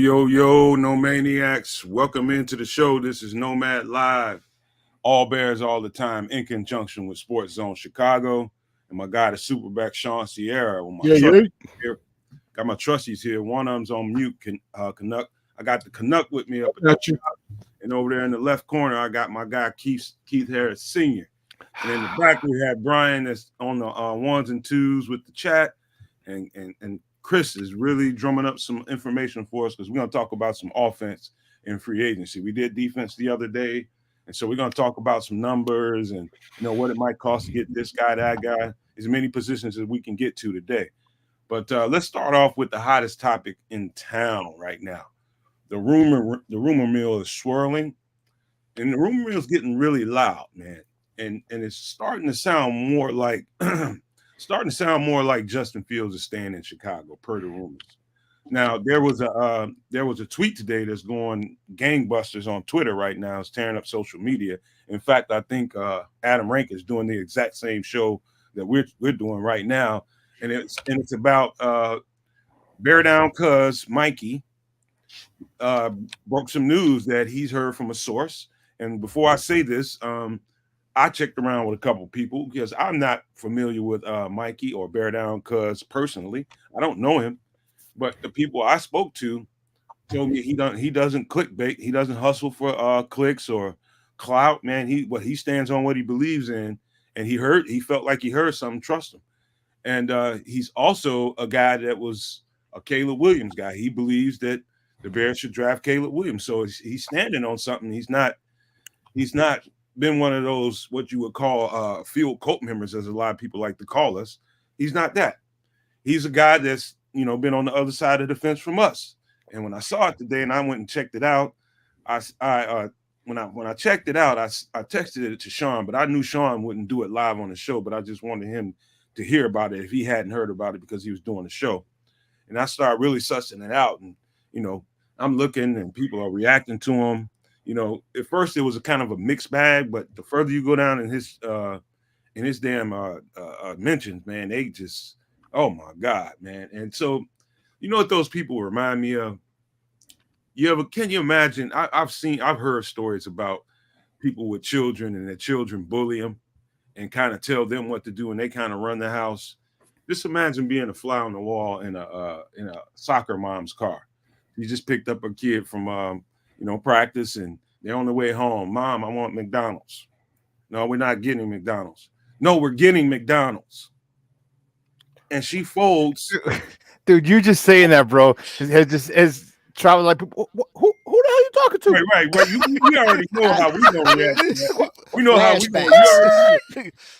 Yo, no maniacs. Welcome into the show. This is Nomad Live. All Bears all the time in conjunction with Sports Zone Chicago. And my guy, the SuperBack, Shawn Sierra. Here. Got my trustees here. One of them's on mute, Canuck. I got the Canuck with me up at the top. And over there in the left corner, I got my guy, Keith Harris Sr. And in the back, we have Brian that's on the ones and twos with the chat. And Chris is really drumming up some information for us because we're going to talk about some offense in free agency. We did defense the other day, and so we're going to talk about some numbers and what it might cost to get this guy, that guy, as many positions as we can get to today. But let's start off with the hottest topic in town right now. The rumor mill is swirling, and the rumor mill is getting really loud, man. And it's starting to sound more like Justin Fields is staying in Chicago, per the rumors. Now, there was a tweet today that's going gangbusters on Twitter right now. It's tearing up social media. In fact, I think Adam Rank is doing the exact same show that we're doing right now, and it's about Bear Down Cuz Mikey broke some news that he's heard from a source. And before I say this, I checked around with a couple of people because I'm not familiar with Mikey or Bear Down Cuz personally. I don't know him, but the people I spoke to told me he doesn't clickbait. He doesn't hustle for clicks or clout. Man, he stands on what he believes in, and he felt like he heard something. Trust him. And he's also a guy that was a Caleb Williams guy. He believes that the Bears should draft Caleb Williams. So he's standing on something. He's not been one of those what you would call field cult members, as a lot of people like to call us. He's not that. He's a guy that's been on the other side of the fence from us. And when I saw it today and I went and checked it out, when I checked it out, I texted it to Shawn, but I knew Shawn wouldn't do it live on the show, but I just wanted him to hear about it if he hadn't heard about it because he was doing the show. And I started really sussing it out, and I'm looking and people are reacting to him. At first it was a kind of a mixed bag, but the further you go down in his damn mentions, man, they just, oh my God, man. And so, what those people remind me of? Can you imagine? I've heard stories about people with children and their children bully them and kind of tell them what to do, and they kind of run the house. Just imagine being a fly on the wall in a soccer mom's car. She just picked up a kid from practice, and they're on the way home. Mom, I want McDonald's. No, we're not getting McDonald's. No, we're getting McDonald's. And she folds. Dude, you just saying that, bro, has traveled like, who the hell are you talking to? Right. You already know how we gonna react. We know how we gonna.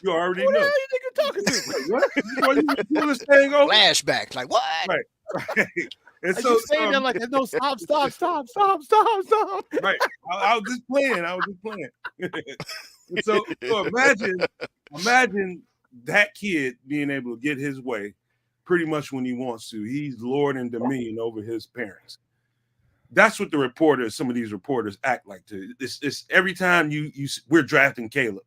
You already know. Who the hell you think you're talking to? What? You understand? Flashbacks, like what? Right. And so saying that like, no, stop. Right. I was just playing. And so imagine that kid being able to get his way pretty much when he wants to. He's lord and dominion over his parents. That's what some of these reporters act like too. It's every time we're drafting Caleb.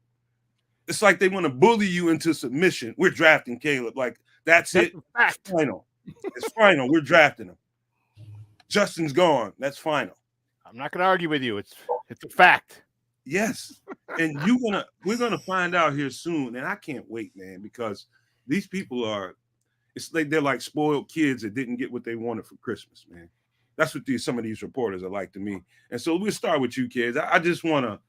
It's like they want to bully you into submission. We're drafting Caleb. Like that's it. It's final. It's final. We're drafting him. Justin's gone. That's final. I'm not going to argue with you. It's a fact. Yes. And we're gonna find out here soon. And I can't wait, man, because these people it's like they're like spoiled kids that didn't get what they wanted for Christmas, man. That's what some of these reporters are like to me. And so we'll start with you kids. I just want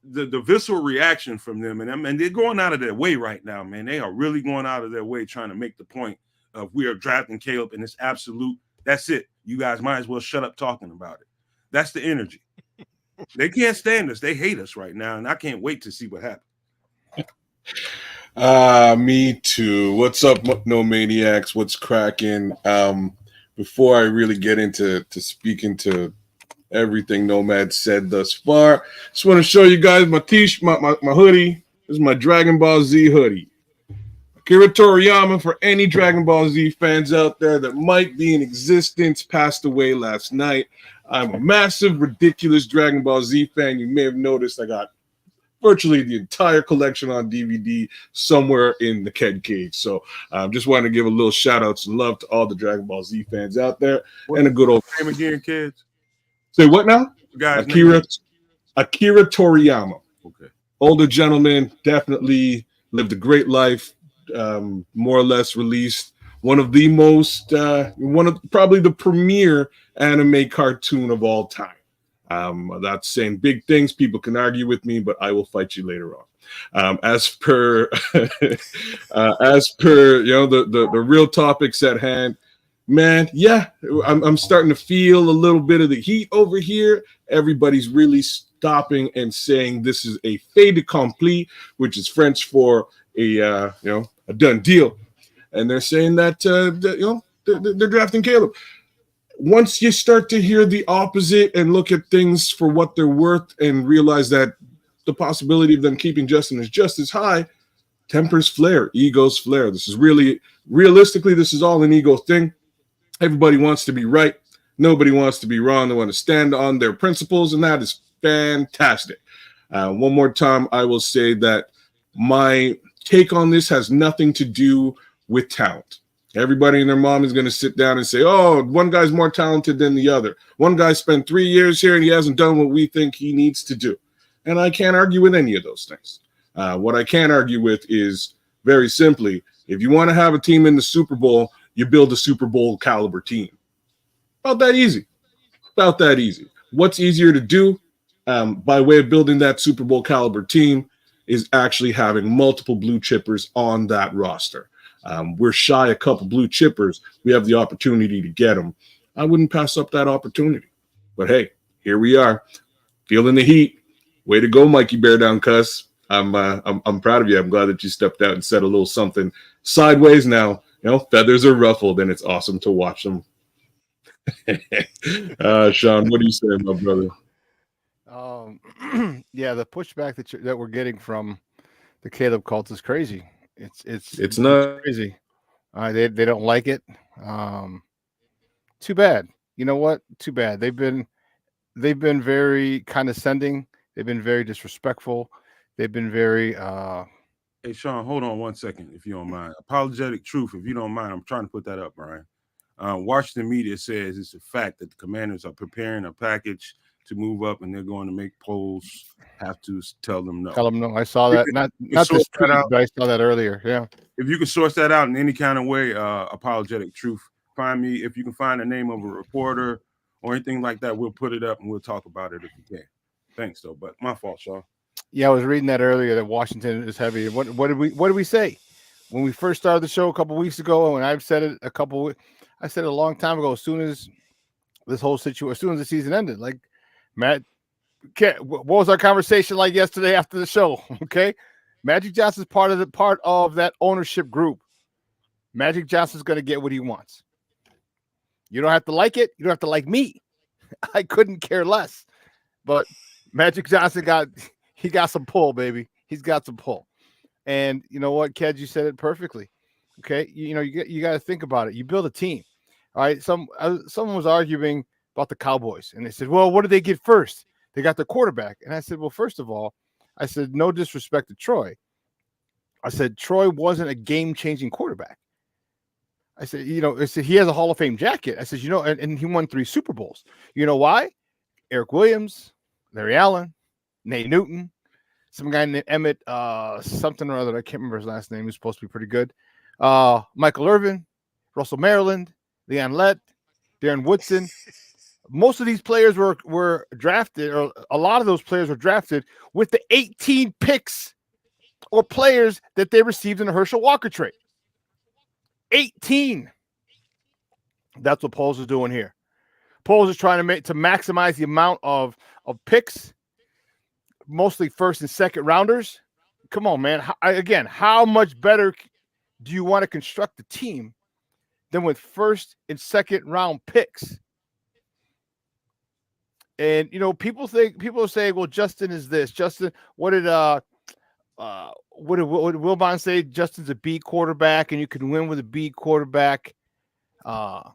the visceral reaction from them, and they're going out of their way right now, man. They are really going out of their way trying to make the point of we are drafting Caleb, and it's absolute. That's it. You guys might as well shut up talking about it. That's the energy. They can't stand us. They hate us right now, and I can't wait to see what happens. Me too. What's up, No Maniacs? What's cracking? Before I really get into speaking to everything Nomad said thus far, just want to show you guys my my hoodie. This is my Dragon Ball Z hoodie. Akira Toriyama, for any Dragon Ball Z fans out there that might be in existence, passed away last night. I'm a massive, ridiculous Dragon Ball Z fan. You may have noticed I got virtually the entire collection on DVD somewhere in the Kedz cage. So just wanted to give a little shout outs and love to all the Dragon Ball Z fans out there. What and a good old name again, kids? Say what now? Guy's Akira Toriyama. Okay. Older gentleman, definitely lived a great life, more or less released one of the most, probably the premier anime cartoon of all time. That's saying big things. People can argue with me, but I will fight you later on. As per the real topics at hand, man, yeah, I'm starting to feel a little bit of the heat over here. Everybody's really stopping and saying this is a fait accompli, which is French for a done deal, and they're saying that they're drafting Caleb. Once you start to hear the opposite and look at things for what they're worth and realize that the possibility of them keeping Justin is just as high, tempers flare, egos flare. This is really, realistically, this is all an ego thing. Everybody wants to be right. Nobody wants to be wrong. They want to stand on their principles, and that is fantastic. One more time, I will say that my take on this has nothing to do with talent. Everybody and their mom is going to sit down and say, oh, one guy's more talented than the other. One guy spent 3 years here and he hasn't done what we think he needs to do. And I can't argue with any of those things. What I can argue with is very simply, if you want to have a team in the Super Bowl, you build a Super Bowl caliber team. About that easy. About that easy. What's easier to do by way of building that Super Bowl caliber team is actually having multiple blue chippers on that roster. We're shy a couple blue chippers. We have the opportunity to get them. I wouldn't pass up that opportunity. But hey, here we are, feeling the heat. Way to go, Mikey Bear Down Cuss. I'm proud of you. I'm glad that you stepped out and said a little something sideways. Now, feathers are ruffled, and it's awesome to watch them. Shawn, what do you say, my brother? Yeah, the pushback that we're getting from the Caleb cult is crazy. It's not crazy. They don't like it. Too bad. You know what? Too bad. They've been very condescending. They've been very disrespectful. They've been very. Hey, Shawn, hold on 1 second, if you don't mind. Apologetic truth, if you don't mind. I'm trying to put that up, Brian. Washington media says it's a fact that the Commanders are preparing a package to move up, and they're going to make polls. Have to tell them no. Tell them no. I saw that. Not this tweet, but I saw that earlier. Yeah. If you can source that out in any kind of way, apologetic truth. Find me if you can find the name of a reporter or anything like that. We'll put it up and we'll talk about it if we can. Thanks, though. But my fault, Shawn. Yeah, I was reading that earlier that Washington is heavy. What did we say when we first started the show a couple weeks ago? And I've said it I said it a long time ago. As soon as this whole situation, as soon as the season ended, like Matt. What was our conversation like yesterday after the show? Okay, Magic Johnson's part of that ownership group. Magic Johnson's going to get what he wants. You don't have to like it. You don't have to like me. I couldn't care less. But Magic Johnson got some pull, baby. He's got some pull. And you know what, Kedz, you said it perfectly. Okay, you got to think about it. You build a team. All right. Someone was arguing about the Cowboys, and they said, "Well, what did they get first? They got the quarterback." And I said, well, first of all, I said, no disrespect to Troy. I said, Troy wasn't a game-changing quarterback. I said, he has a Hall of Fame jacket. I said, and he won 3 Super Bowls. You know why? Eric Williams, Larry Allen, Nate Newton, some guy named Emmett, something or other. I can't remember his last name. He's supposed to be pretty good. Michael Irvin, Russell Maryland, Leon Lett, Darren Woodson. Most of these players were drafted, or a lot of those players were drafted with the 18 picks or players that they received in the Herschel Walker trade. 18. That's what Poles is doing here. Poles is trying to maximize the amount of picks, mostly first and second rounders. Come on, man. How much better do you want to construct the team than with first and second round picks? And people are saying, well, Justin is this. Justin, what did Wilbon say? Justin's a B quarterback, and you can win with a B quarterback. I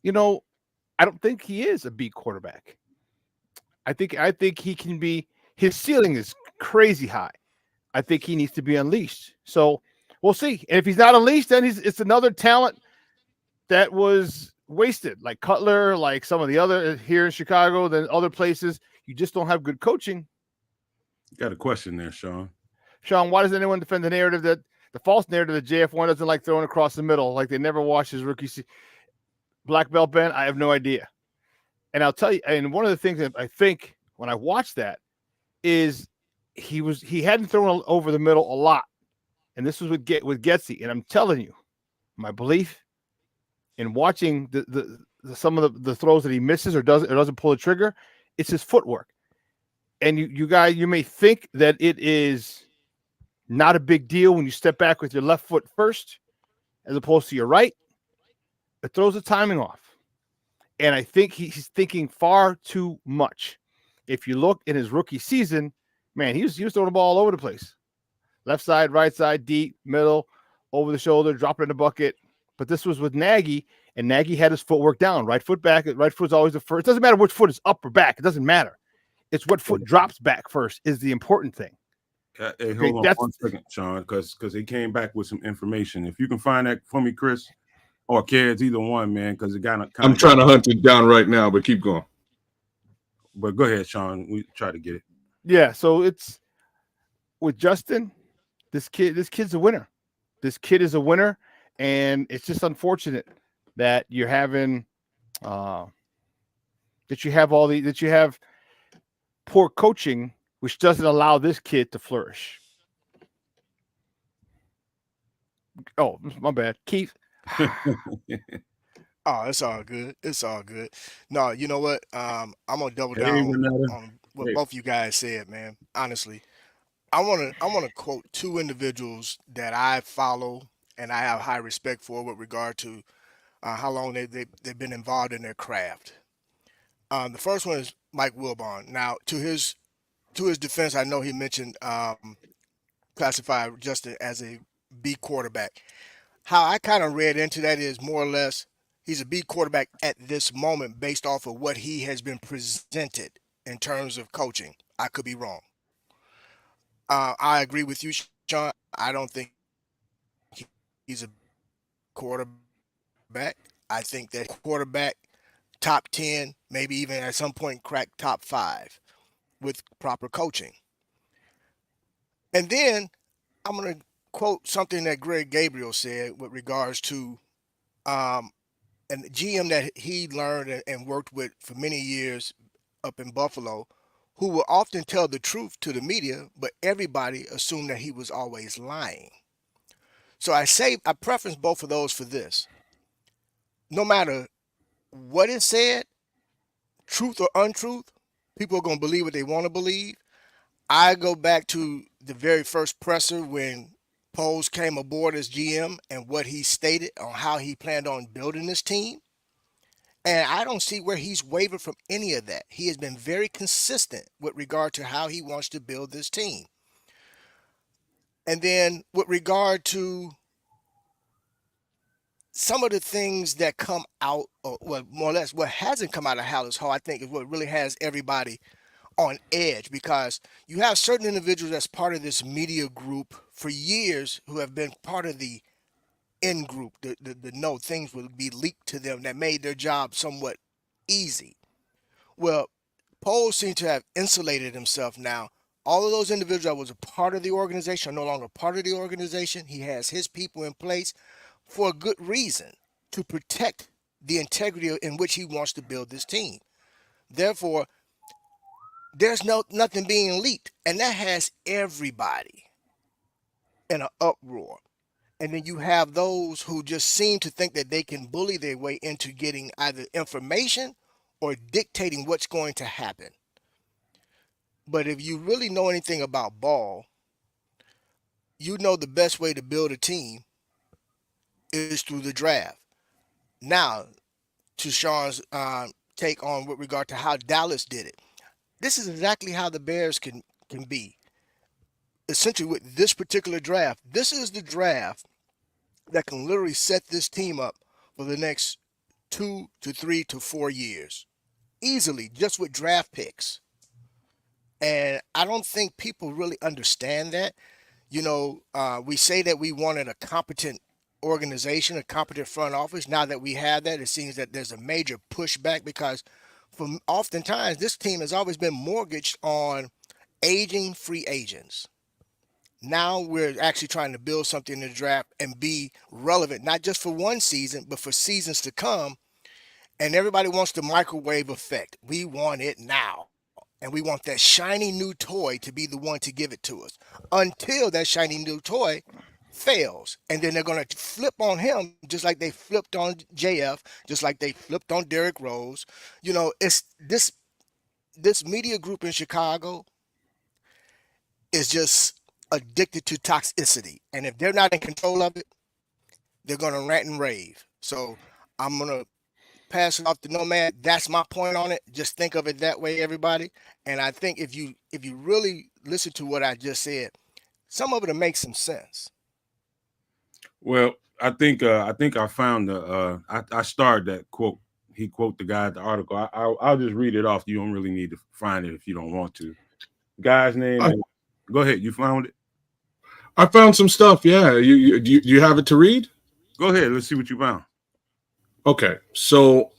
don't think he is a B quarterback. I think he can be. His ceiling is crazy high. I think he needs to be unleashed. So we'll see. And if he's not unleashed, then it's another talent that was wasted, like Cutler, like some of the other here in Chicago, then other places. You just don't have good coaching. Got a question there, Shawn. Shawn, why does anyone defend the narrative that the false narrative that JF1 doesn't like throwing across the middle, like they never watched his rookie black belt Ben? I have no idea. And I'll tell you, and one of the things that I think when I watched that is he hadn't thrown over the middle a lot. And this was with Getsy. And I'm telling you, my belief in watching some of the throws that he misses or doesn't pull the trigger, it's his footwork. And you guys, you may think that it is not a big deal when you step back with your left foot first, as opposed to your right. It throws the timing off. And I think he's thinking far too much. If you look in his rookie season, man, he was throwing the ball all over the place. Left side, right side, deep, middle, over the shoulder, drop it in the bucket. But this was with Nagy, and Nagy had his footwork down. Right foot back. Right foot's always the first. It doesn't matter which foot is up or back. It doesn't matter. It's what foot drops back first is the important thing. Hey, hold on 1 second, Shawn, because he came back with some information. If you can find that for me, Chris, or Kedz, either one, man, because it got. I'm trying to hunt it down right now, but keep going. But go ahead, Shawn. We try to get it. Yeah, so it's with Justin. This kid's a winner. This kid is a winner, and it's just unfortunate that you're having that you have poor coaching, which doesn't allow this kid to flourish. Oh, my bad, Keith. Oh, it's all good. It's all good. No, you know what? I'm gonna double down on what both you guys said, man. Honestly, I wanna quote two individuals that I follow and I have high respect for with regard to how long they've been involved in their craft. The first one is Mike Wilbon. Now, to his defense, I know he mentioned classified Justin as a B quarterback. How I kind of read into that is more or less he's a B quarterback at this moment based off of what he has been presented in terms of coaching. I could be wrong. I agree with you, Shawn. I don't think he's a quarterback. I think that quarterback top 10, maybe even at some point crack top 5 with proper coaching. And then I'm going to quote something that Greg Gabriel said with regards to and GM that he learned and worked with for many years up in Buffalo, who will often tell the truth to the media, but everybody assumed that he was always lying. So I preference both of those for this. No matter what is said, truth or untruth, people are going to believe what they want to believe. I go back to the very first presser when Poles came aboard as GM and what he stated on how he planned on building this team. And I don't see where he's wavered from any of that. He has been very consistent with regard to how he wants to build this team. And then with regard to some of the things that come out, or well, more or less what hasn't come out of Hallis Hall, I think is what really has everybody on edge, because you have certain individuals that's part of this media group for years who have been part of the in group, the no things will be leaked to them that made their job somewhat easy. Well, Poles seems to have insulated himself now. All of those individuals that was a part of the organization are no longer part of the organization. He has his people in place for a good reason, to protect the integrity in which he wants to build this team. Therefore, there's nothing being leaked, and that has everybody in an uproar. And then you have those who just seem to think that they can bully their way into getting either information or dictating what's going to happen. But if you really know anything about ball, you know the best way to build a team is through the draft. Now, to Shawn's take on with regard to how Dallas did it, this is exactly how the Bears can be. Essentially, with this particular draft, this is the draft that can literally set this team up for the next 2 to 3 to 4 years. Easily, just with draft picks. And I don't think people really understand that. We say that we wanted a competent organization, a competent front office. Now that we have that, it seems that there's a major pushback because oftentimes this team has always been mortgaged on aging free agents. Now we're actually trying to build something in the draft and be relevant, not just for one season, but for seasons to come. And everybody wants the microwave effect. We want it now. And we want that shiny new toy to be the one to give it to us until that shiny new toy fails. And then they're going to flip on him just like they flipped on JF, just like they flipped on Derrick Rose. It's this media group in Chicago is just addicted to toxicity. And if they're not in control of it, they're going to rant and rave. So I'm going to pass it off to Nomad. That's my point on it. Just think of it that way, everybody. And I think if you really listen to what I just said, some of it'll make some sense. Well, I think I found I started that quote. He quote the guy at the article. I'll just read it off. You don't really need to find it if you don't want to. The guy's name. Go ahead. You found it? I found some stuff. Yeah. You have it to read? Go ahead. Let's see what you found. Okay. So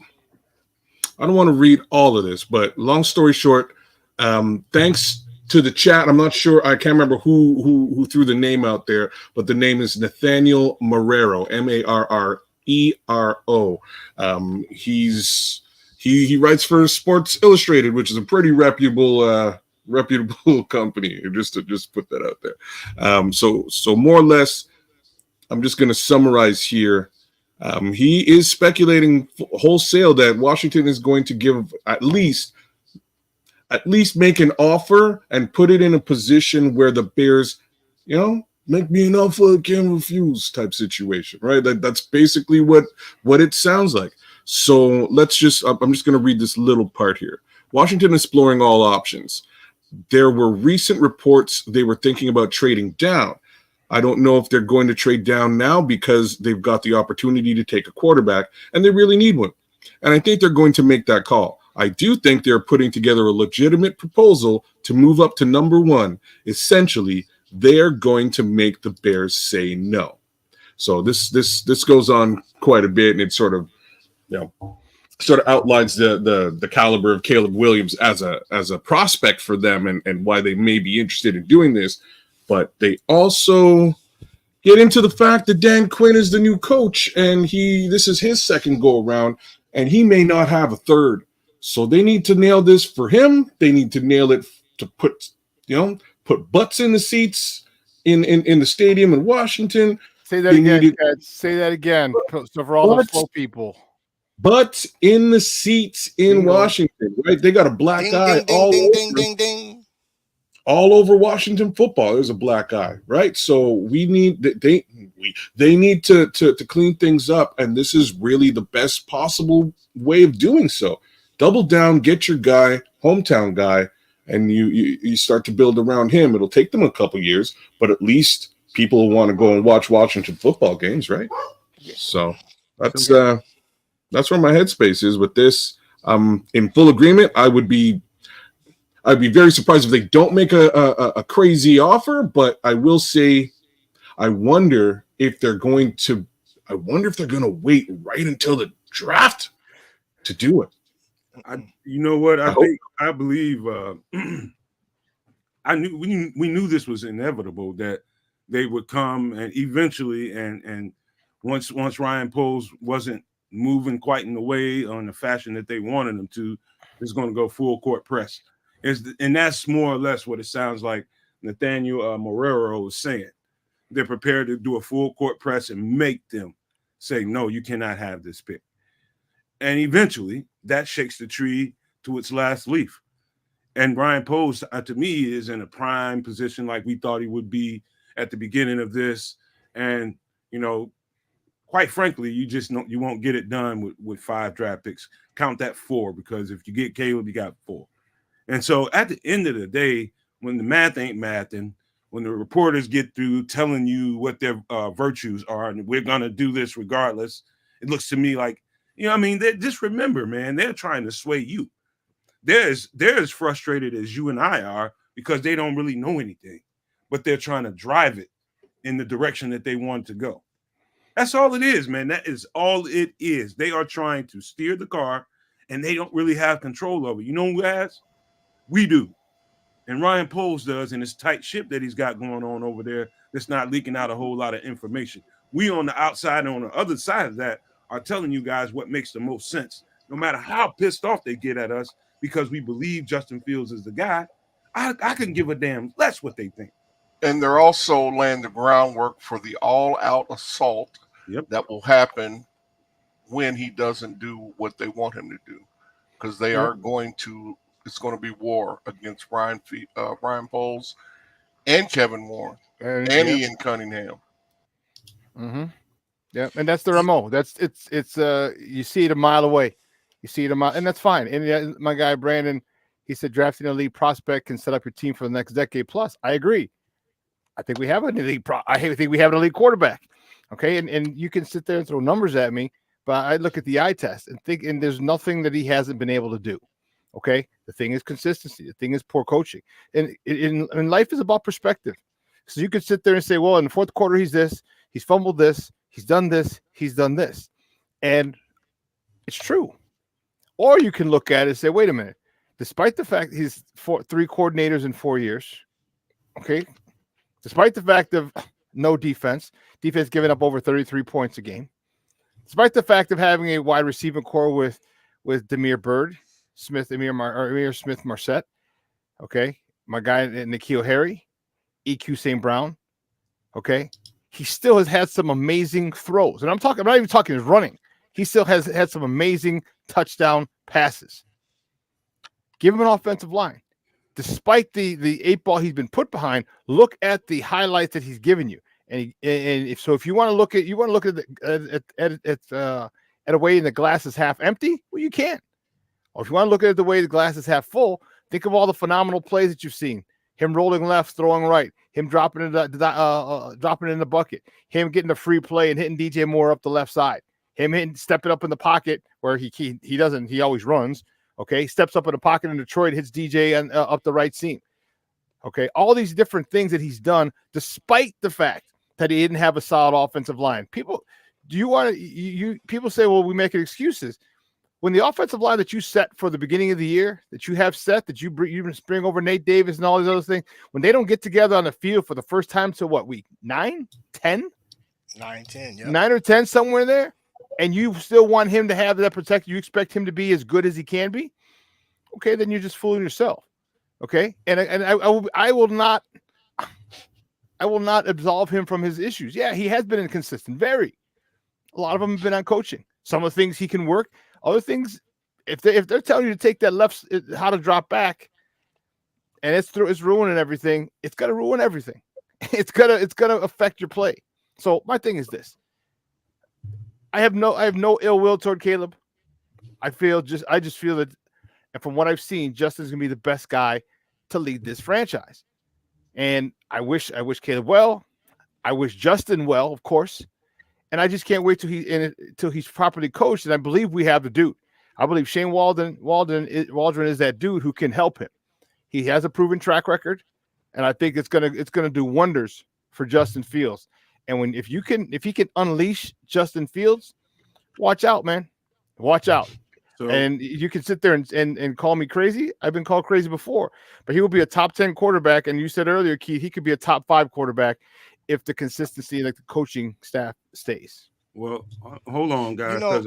I don't want to read all of this, but long story short, thanks to the chat. I'm not sure. I can't remember who threw the name out there, but the name is Nathaniel Marrero, Marrero. He writes for Sports Illustrated, which is a pretty reputable company. Just to put that out there. So more or less, I'm just going to summarize here. He is speculating wholesale that Washington is going to give at least make an offer and put it in a position where the Bears, make me an offer I can't refuse type situation, right? That's basically what it sounds like. So I'm just going to read this little part here. Washington exploring all options. There were recent reports they were thinking about trading down. I don't know if they're going to trade down now because they've got the opportunity to take a quarterback and they really need one. And I think they're going to make that call. I do think they're putting together a legitimate proposal to move up to number one. Essentially, they're going to make the Bears say no. So this goes on quite a bit, and it sort of outlines the caliber of Caleb Williams as a prospect for them and why they may be interested in doing this. But they also get into the fact that Dan Quinn is the new coach, and this is his second go around, and he may not have a third. So they need to nail this for him. They need to nail it to put butts in the seats in the stadium in Washington. Say that again, Kedz. Say that again. So for all those slow people. Butts in the seats in Washington, right? They got a black eye all over Washington football. There's a black eye, right? So they need to clean things up, and this is really the best possible way of doing so. Double down, get your guy, hometown guy, and you start to build around him. It'll take them a couple years, but at least people will want to go and watch Washington football games, right? So that's where my headspace is with this. I'm in full agreement. I'd be very surprised if they don't make a crazy offer, but I will say I wonder if they're going to wait right until the draft to do it. You know what? I believe we knew this was inevitable, that they would come and eventually and once Ryanpoles wasn't moving quite in the way on the fashion that they wanted him to, it's going to go full court press. And that's more or less what it sounds like Nathaniel Marrero is saying. They're prepared to do a full court press and make them say, no, you cannot have this pick. And eventually that shakes the tree to its last leaf. And Ryanpoles, to me, is in a prime position like we thought he would be at the beginning of this. And, quite frankly, you won't get it done with 5 draft picks. Count that 4, because if you get Caleb, you got 4. And so at the end of the day, when the math ain't mathing, when the reporters get through telling you what their virtues are, and we're going to do this regardless, it looks to me like, just remember, man, they're trying to sway you. they're as frustrated as you and I are because they don't really know anything, but they're trying to drive it in the direction that they want to go. That's all it is, man. That is all it is. They are trying to steer the car, and they don't really have control over it. You know who has? We do. And ryanpoles does in this tight ship that he's got going on over there that's not leaking out a whole lot of information. We on the outside and on the other side of that are telling you guys what makes the most sense. No matter how pissed off they get at us because we believe Justin Fields is the guy, I can give a damn less what they think. And they're also laying the groundwork for the all-out assault that will happen when he doesn't do what they want him to do, because they are going to. It's going to be war against ryanpoles and Kevin Warren and Ian Cunningham. Mm-hmm. Yeah, and that's the MO. It's you see it a mile away. You see it a mile, and that's fine. And my guy Brandon, he said drafting an elite prospect can set up your team for the next decade plus. I agree. I think we have an elite I think we have an elite quarterback. Okay, and you can sit there and throw numbers at me, but I look at the eye test and think, and there's nothing that he hasn't been able to do. Okay, the thing is consistency. The thing is poor coaching, and in life is about perspective. So you could sit there and say, well, in the fourth quarter, he's this, he's fumbled this, he's done this, and it's true. Or you can look at it and say, wait a minute, despite the fact he's three coordinators in 4 years, okay, despite the fact of no defense giving up over 33 points a game, despite the fact of having a wide receiving core with Damiere Byrd, Amir Smith Marset, okay, my guy N'Keal Harry, EQ St. Brown, okay, he still has had some amazing throws. And I'm not even talking his running. He still has had some amazing touchdown passes. Give him an offensive line. Despite the 8 ball he's been put behind, look at the highlights that he's given you. And if you want to look at a way in the glass is half empty, well, you can. Or if you want to look at it the way the glass is half full, think of all the phenomenal plays that you've seen. Him rolling left, throwing right, him dropping in the bucket, him getting a free play and hitting DJ Moore up the left side, him stepping up in the pocket where he always runs. Okay, steps up in the pocket in Detroit, hits DJ up the right seam. Okay, all these different things that he's done, despite the fact that he didn't have a solid offensive line. People say, well, we make excuses. When the offensive line that you set for the beginning of the year, that you have set, that you bring over Nate Davis and all these other things, when they don't get together on the field for the first time till what, week 9, 10? 9, 10, yeah. 9 or 10, somewhere there, and you still want him to have that protection, you expect him to be as good as he can be, okay, then you're just fooling yourself. Okay? And I will not absolve him from his issues. Yeah, he has been inconsistent, very. A lot of them have been on coaching. Some of the things he can work. Other things, if they're telling you to take that left, how to drop back, and it's ruining everything, it's gonna ruin everything. It's gonna affect your play. So my thing is this: I have no ill will toward Caleb. I just feel that, and from what I've seen, Justin's gonna be the best guy to lead this franchise. And I wish Caleb well. I wish Justin well, of course. And I just can't wait till he's properly coached. And I believe we have the dude. I believe Shanewaldron is that dude who can help him. He has a proven track record, and I think it's gonna do wonders for Justin Fields. And if he can unleash Justin Fields, watch out, man. Watch out. So, and you can sit there and call me crazy. I've been called crazy before, but he will be a top 10 quarterback. And you said earlier, Keith, he could be a top 5 quarterback if the consistency, like the coaching staff, stays. Well, hold on, guys, because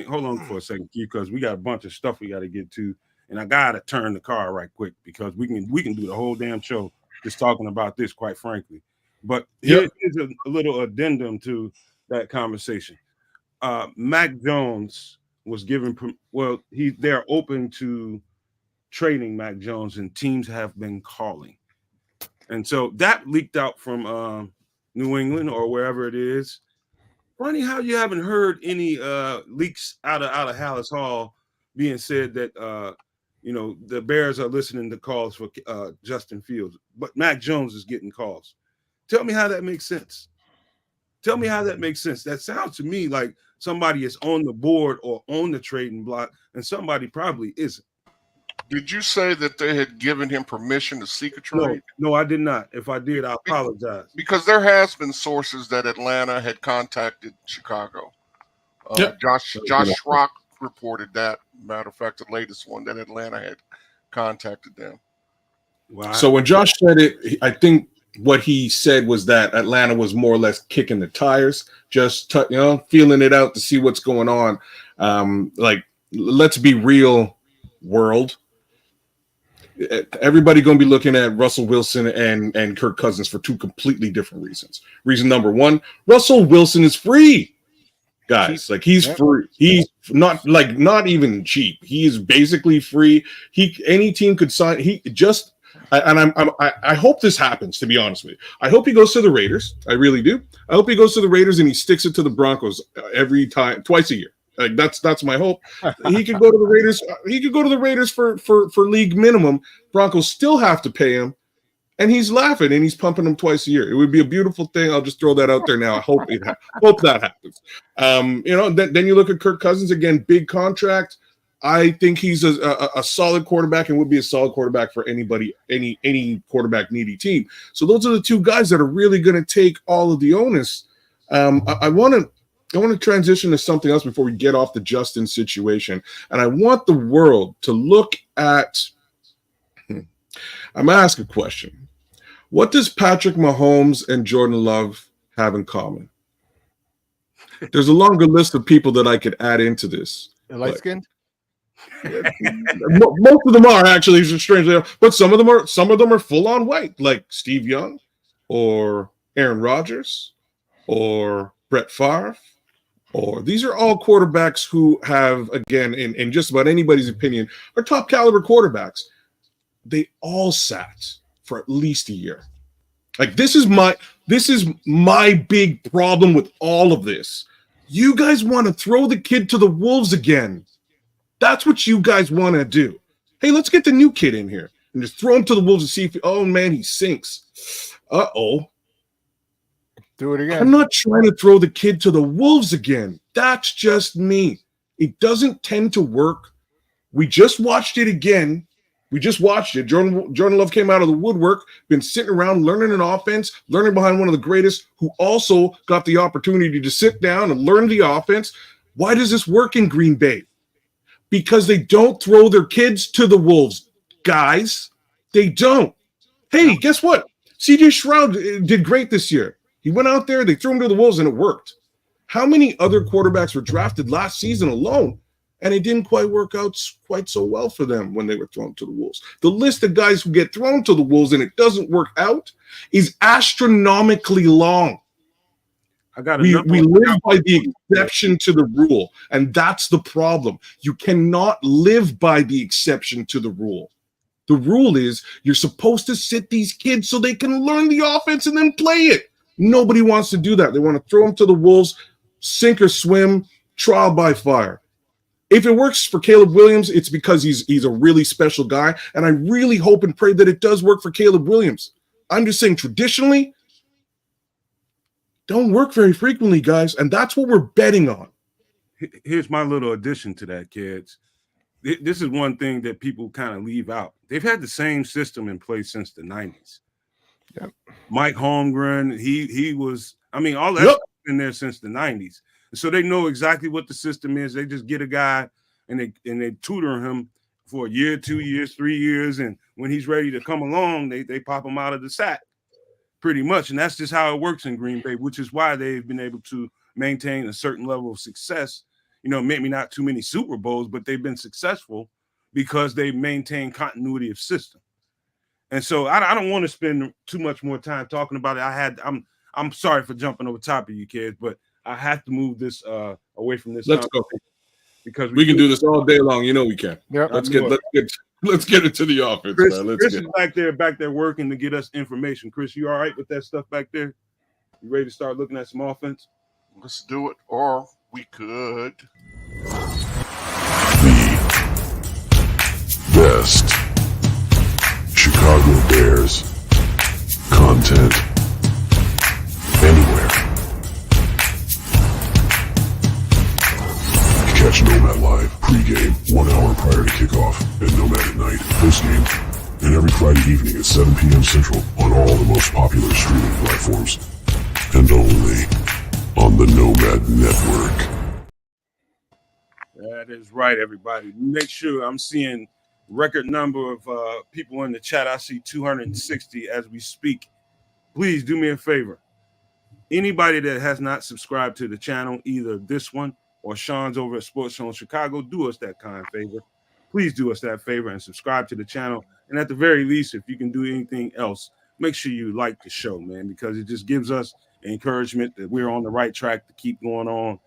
hold on for a second, Keith, because we got a bunch of stuff we got to get to, and I gotta turn the car right quick because we can do the whole damn show just talking about this, quite frankly. But here's a little addendum to that conversation. Mac Jones was given they're open to trading Mac Jones, and teams have been calling, and so that leaked out from New England or wherever it is. Funny how you haven't heard any leaks out of Hallis Hall being said that the Bears are listening to calls for Justin Fields, but Mac Jones is getting calls. Tell me how that makes sense. Tell me how that makes sense. That sounds to me like somebody is on the board or on the trading block, and somebody probably isn't. Did you say that they had given him permission to seek a trade? No, I did not. If I did, I apologize. Because there has been sources that Atlanta had contacted Chicago. Yep. Josh Schrock reported that. Matter of fact, the latest one, that Atlanta had contacted them. Wow. So when Josh said it, I think what he said was that Atlanta was more or less kicking the tires, just feeling it out to see what's going on. Like, let's be real, world. Everybody going to be looking at Russell Wilson and Kirk Cousins for two completely different reasons. Reason number one, Russell Wilson is free, guys. Like, he's free. He's not even cheap. He is basically free. Any team could sign. I hope this happens, to be honest with you. I hope he goes to the Raiders. I really do. I hope he goes to the Raiders and he sticks it to the Broncos every time, twice a year. Like, that's my hope. He could go to the Raiders. He could go to the Raiders for league minimum. Broncos still have to pay him, and he's laughing and he's pumping them twice a year. It would be a beautiful thing. I'll just throw that out there now. I hope that happens. Then you look at Kirk Cousins again, big contract. I think he's a solid quarterback and would be a solid quarterback for anybody, any quarterback needy team. So those are the two guys that are really going to take all of the onus. I want to transition to something else before we get off the Justin situation. And I want the world to look at, I'm going to ask a question. What does Patrick Mahomes and Jordan Love have in common? There's a longer list of people that I could add into this. Light-skinned? Most of them are actually, strangely, but some of them are full on white, like Steve Young or Aaron Rodgers or Brett Favre. Or these are all quarterbacks who have, again, in just about anybody's opinion, are top caliber quarterbacks. They all sat for at least a year. Like, this is my big problem with all of this. You guys want to throw the kid to the wolves again. That's what you guys want to do. Hey, let's get the new kid in here and just throw him to the wolves and see if, oh man, he sinks. Uh-oh. Do it again. I'm not trying to throw the kid to the wolves again. That's just me. It doesn't tend to work. We just watched it again. We just watched it. Jordan Love came out of the woodwork, been sitting around learning an offense, learning behind one of the greatest who also got the opportunity to sit down and learn the offense. Why does this work in Green Bay? Because they don't throw their kids to the wolves, guys. They don't. Hey, guess what? CJ Stroud did great this year. He went out there, they threw him to the wolves, and it worked. How many other quarterbacks were drafted last season alone, and it didn't quite work out quite so well for them when they were thrown to the wolves? The list of guys who get thrown to the wolves and it doesn't work out is astronomically long. We live by the exception to the rule, and that's the problem. You cannot live by the exception to the rule. The rule is you're supposed to sit these kids so they can learn the offense and then play it. Nobody wants to do that. They want to throw them to the wolves, sink or swim, trial by fire. If it works for Caleb Williams, it's because he's a really special guy, and I really hope and pray that it does work for Caleb Williams. I'm just saying traditionally, don't work very frequently, guys, and that's what we're betting on. Here's my little addition to that, kids. This is one thing that people kind of leave out. They've had the same system in place since the 90s. Yep. Mike Holmgren, he was, all that's been there since the 90s. So they know exactly what the system is. They just get a guy and they tutor him for a year, 2 years, 3 years, and when he's ready to come along, they pop him out of the sack, pretty much. And that's just how it works in Green Bay, which is why they've been able to maintain a certain level of success. Maybe not too many Super Bowls, but they've been successful because they've maintained continuity of system. And so I don't want to spend too much more time talking about it. I'm sorry for jumping over top of you, kids, but I have to move this away from this. Let's go, because we can do this all day long. We can. Yep. Let's get into the offense. Chris, man. Chris is back there working to get us information. Chris, you all right with that stuff back there? You ready to start looking at some offense? Let's do it, or we could. The best Chicago Bears content anywhere. Catch Watch Nomad Live pregame 1 hour prior to kickoff and Nomad at Night postgame. And every Friday evening at 7 p.m. Central on all the most popular streaming platforms. And only on the Nomad Network. That is right, everybody. Make sure I'm seeing record number of people in the chat. I see 260 as we speak. Please do me a favor. Anybody that has not subscribed to the channel, either this one or Shawn's over at Sports Zone Chicago, do us that kind favor. Please do us that favor and subscribe to the channel. And at the very least, if you can do anything else, make sure you like the show, man, because it just gives us encouragement that we're on the right track to keep going on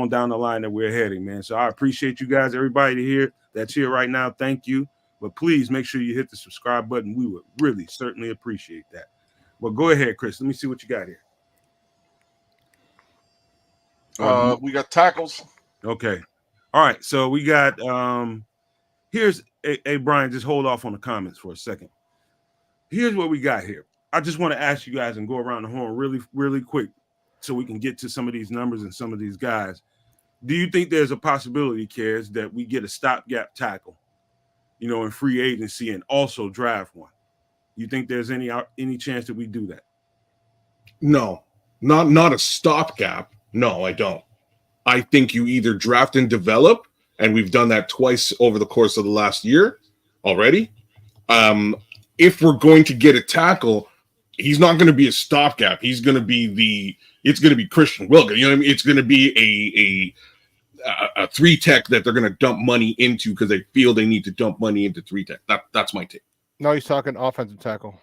down the line that we're heading, man. So I appreciate you guys, everybody here that's here right now. Thank you. But please make sure you hit the subscribe button. We would really certainly appreciate that. Well, go ahead, Chris. Let me see what you got here. We got tackles. Okay. All right. So we got here's a Brian, just hold off on the comments for a second. Here's what we got here. I just want to ask you guys and go around the horn really, really quick so we can get to some of these numbers and some of these guys. Do you think there's a possibility, Kedz, that we get a stopgap tackle, in free agency and also draft one? You think there's any chance that we do that? No, not a stopgap. No, I don't. I think you either draft and develop, and we've done that twice over the course of the last year already. If we're going to get a tackle, he's not going to be a stopgap. He's going to be it's going to be Christian Wilkins. You know what I mean? It's going to be a 3-tech that they're going to dump money into because they feel they need to dump money into 3-tech. That's my take. No, he's talking offensive tackle.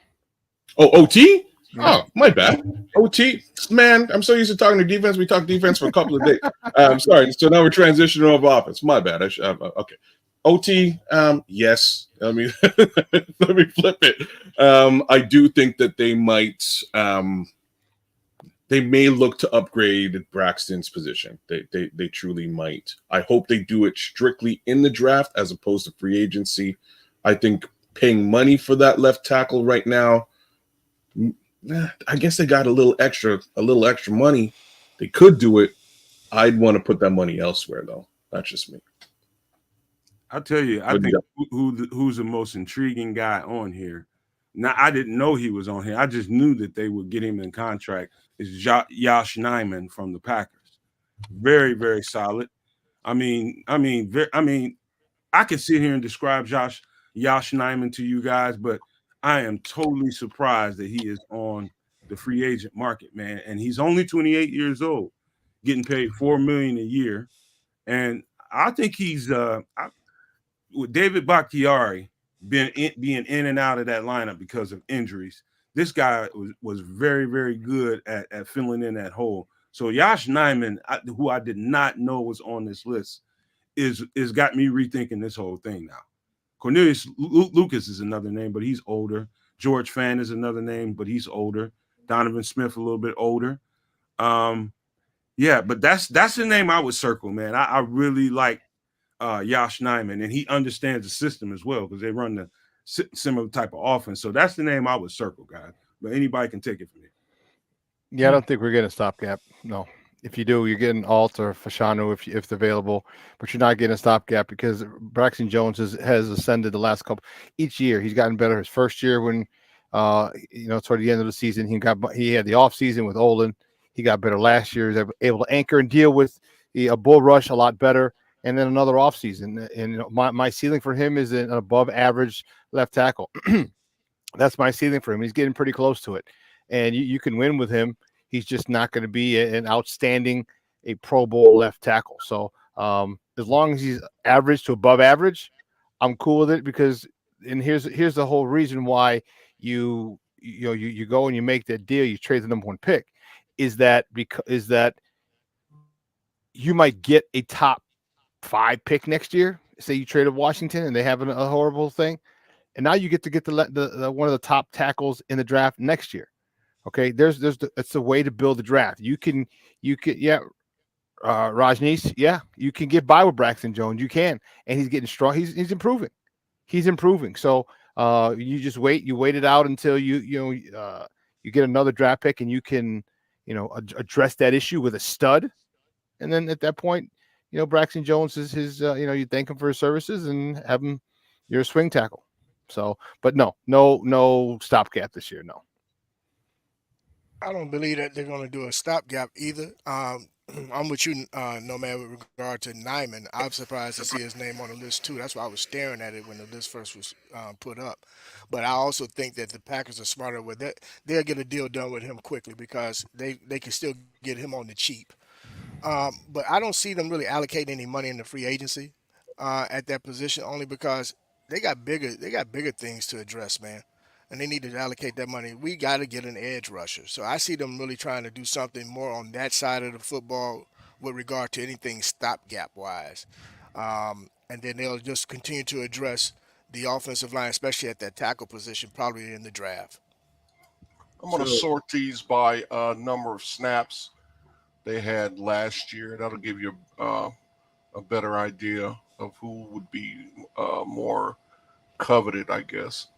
Oh, OT? Yeah. Oh, my bad. OT, man, I'm so used to talking to defense. We talked defense for a couple of days. I'm sorry. So now we're transitioning over offense. My bad. Okay. OT, yes. I mean, let me flip it. I do think that they might, they may look to upgrade Braxton's position. They truly might. I hope they do it strictly in the draft as opposed to free agency. I think paying money for that left tackle right now, I guess they got a little extra money. They could do it. I'd want to put that money elsewhere, though. That's just me. I'll tell you, I think who's the most intriguing guy on here. Now, I didn't know he was on here. I just knew that they would get him in contract. Is Josh Nijman from the Packers. Very, very solid. I could sit here and describe Josh Nijman to you guys, but I am totally surprised that he is on the free agent market, man. And he's only 28 years old, getting paid $4 million a year. And I think he's with David Bakhtiari being in and out of that lineup because of injuries. This guy was very, very good at filling in that hole. So Josh Nijman, who I did not know was on this list, is got me rethinking this whole thing now. Cornelius Lucas is another name, but he's older. George Fan is another name, but he's older. Donovan Smith a little bit older. But that's the name I would circle, man. I really like Josh Nijman, and he understands the system as well because they run the similar type of offense. So that's the name I would circle, guys. But anybody can take it from here. Yeah, I don't think we're getting a stopgap. No. If you do, you're getting Alt or Fashanu if it's available, but you're not getting a stopgap because Braxton Jones has ascended the last couple. Each year he's gotten better. His first year when, toward the end of the season, he had the off season with Olin. He got better last year. He was able to anchor and deal with a bull rush a lot better. And then another off season. And my ceiling for him is an above average left tackle. That's my ceiling for him. He's getting pretty close to it, and you can win with him. He's just not going to be an outstanding, a Pro Bowl left tackle. So as long as he's average to above average, I'm cool with it because, and here's the whole reason why you go and you make that deal, you trade the number 1 pick, is that you might get a top 5 pick next year. Say you traded Washington and they have a horrible thing, and now you get the one of the top tackles in the draft next year. Okay, it's a way to build the draft. You can Rajneesh, you can get by with Braxton Jones. You can, and he's getting strong. He's improving. He's improving. So you just wait. You wait it out until you get another draft pick, and you can address that issue with a stud, and then at that point, Braxton Jones is his. You thank him for his services and have him your swing tackle. So, but no stopgap this year. No. I don't believe that they're going to do a stopgap either. I'm with you, Nomad, with regard to Nyman. I'm surprised to see his name on the list too. That's why I was staring at it when the list first was put up. But I also think that the Packers are smarter with that. They'll get a deal done with him quickly because they can still get him on the cheap. But I don't see them really allocating any money in the free agency at that position, only because they got bigger things to address, man. And they need to allocate that money. We got to get an edge rusher. So I see them really trying to do something more on that side of the football with regard to anything stopgap wise. And then they'll just continue to address the offensive line, especially at that tackle position, probably in the draft. I'm going to sort these by number of snaps they had last year. That'll give you a better idea of who would be more coveted, I guess.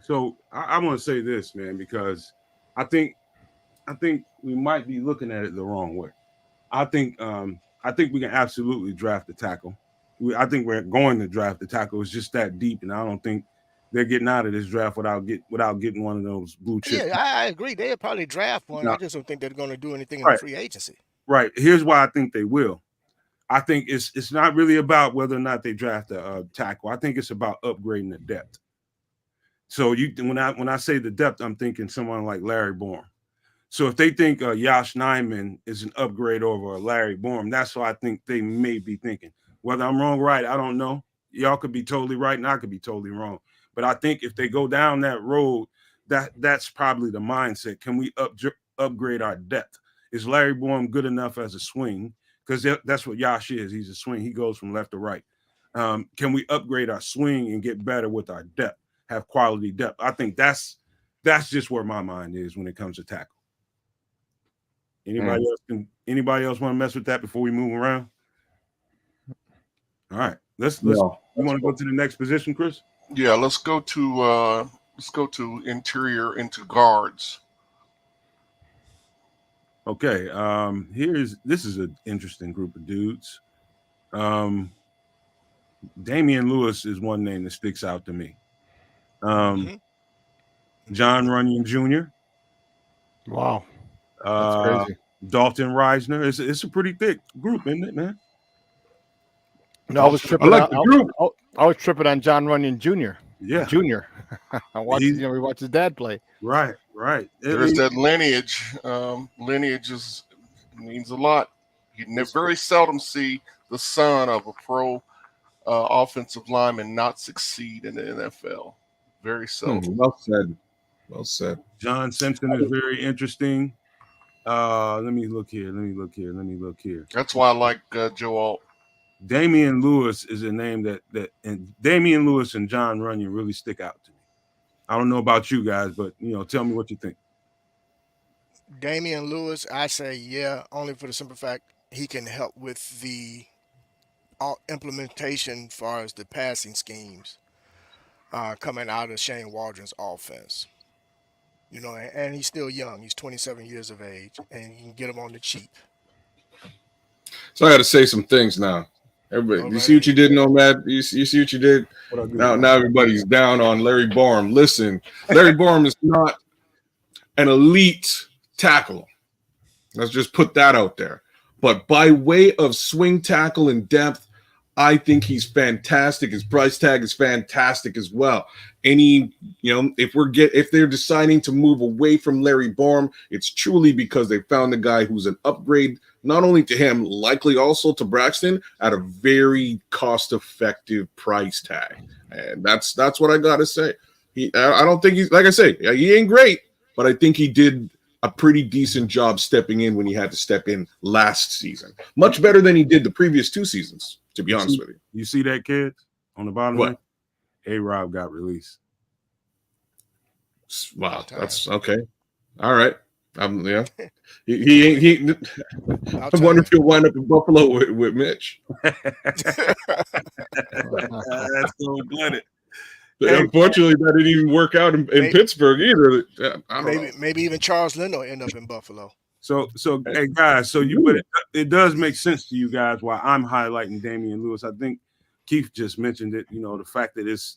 So I want to say this, man, because I think we might be looking at it the wrong way. I think we can absolutely draft the tackle. I think we're going to draft the tackle. It's just that deep, and I don't think they're getting out of this draft without getting one of those blue chips. Yeah, I agree. They'll probably draft one. No. I just don't think they're going to do anything in the free agency. Right. Here's why I think they will. I think it's not really about whether or not they draft a tackle. I think it's about upgrading the depth. So when I say the depth, I'm thinking someone like Larry Borom. So if they think Yosh Nijman is an upgrade over Larry Borom, that's what I think they may be thinking. Whether I'm wrong or right, I don't know. Y'all could be totally right and I could be totally wrong. But I think if they go down that road, that's probably the mindset. Can we upgrade our depth? Is Larry Borom good enough as a swing? Because that's what Yosh is. He's a swing. He goes from left to right. Can we upgrade our swing and get better with our depth? Have quality depth. I think that's just where my mind is when it comes to tackle. Anybody else want to mess with that before we move around? All right. Let's you want to go to the next position, Chris? Yeah, let's go to interior into guards. Okay. This is an interesting group of dudes. Damian Lewis is one name that sticks out to me. John Runyon Jr. Wow, that's crazy. Dalton Reisner. It's a pretty thick group, isn't it, man? No, I was tripping. I was tripping on John Runyon Jr. Yeah, Junior. I watched. We watched his dad play. Right. There's that lineage. Lineage means a lot. You very seldom see the son of a pro offensive lineman not succeed in the NFL. Very seldom. Well said. John Simpson is very interesting. Let me look here. That's why I like Joe Alt. Damian Lewis is a name that and Damian Lewis and John Runyon really stick out to me. I don't know about you guys, but tell me what you think. Damian Lewis, I say yeah, only for the simple fact he can help with the implementation as far as the passing schemes coming out of Shanewaldron's offense. And he's still young. He's 27 years of age, and you can get him on the cheap. So I got to say some things now. Everybody, you see what you did, Nomad? You see what you did? Now everybody's down on Larry Borom. Listen, Larry Borom is not an elite tackle. Let's just put that out there. But by way of swing tackle and depth, I think he's fantastic. His price tag is fantastic as well. If they're deciding to move away from Larry Borom, it's truly because they found a guy who's an upgrade, not only to him, likely also to Braxton, at a very cost-effective price tag. And that's what I gotta say. I don't think he's, like I say, he ain't great, but I think he did a pretty decent job stepping in when he had to step in last season. Much better than he did the previous 2 seasons, to be honest with you. You see that, kid, on the bottom? What? A-Rob got released. Wow, that's okay. All right. Yeah. He I wonder if he'll wind up in Buffalo with Mitch. That's cold-blooded. Unfortunately, that didn't even work out in Pittsburgh either. Maybe even Charles Leno end up in Buffalo. So hey guys, so but it does make sense to you guys why I'm highlighting Damian Lewis. I think Keith just mentioned it. You know, the fact that it's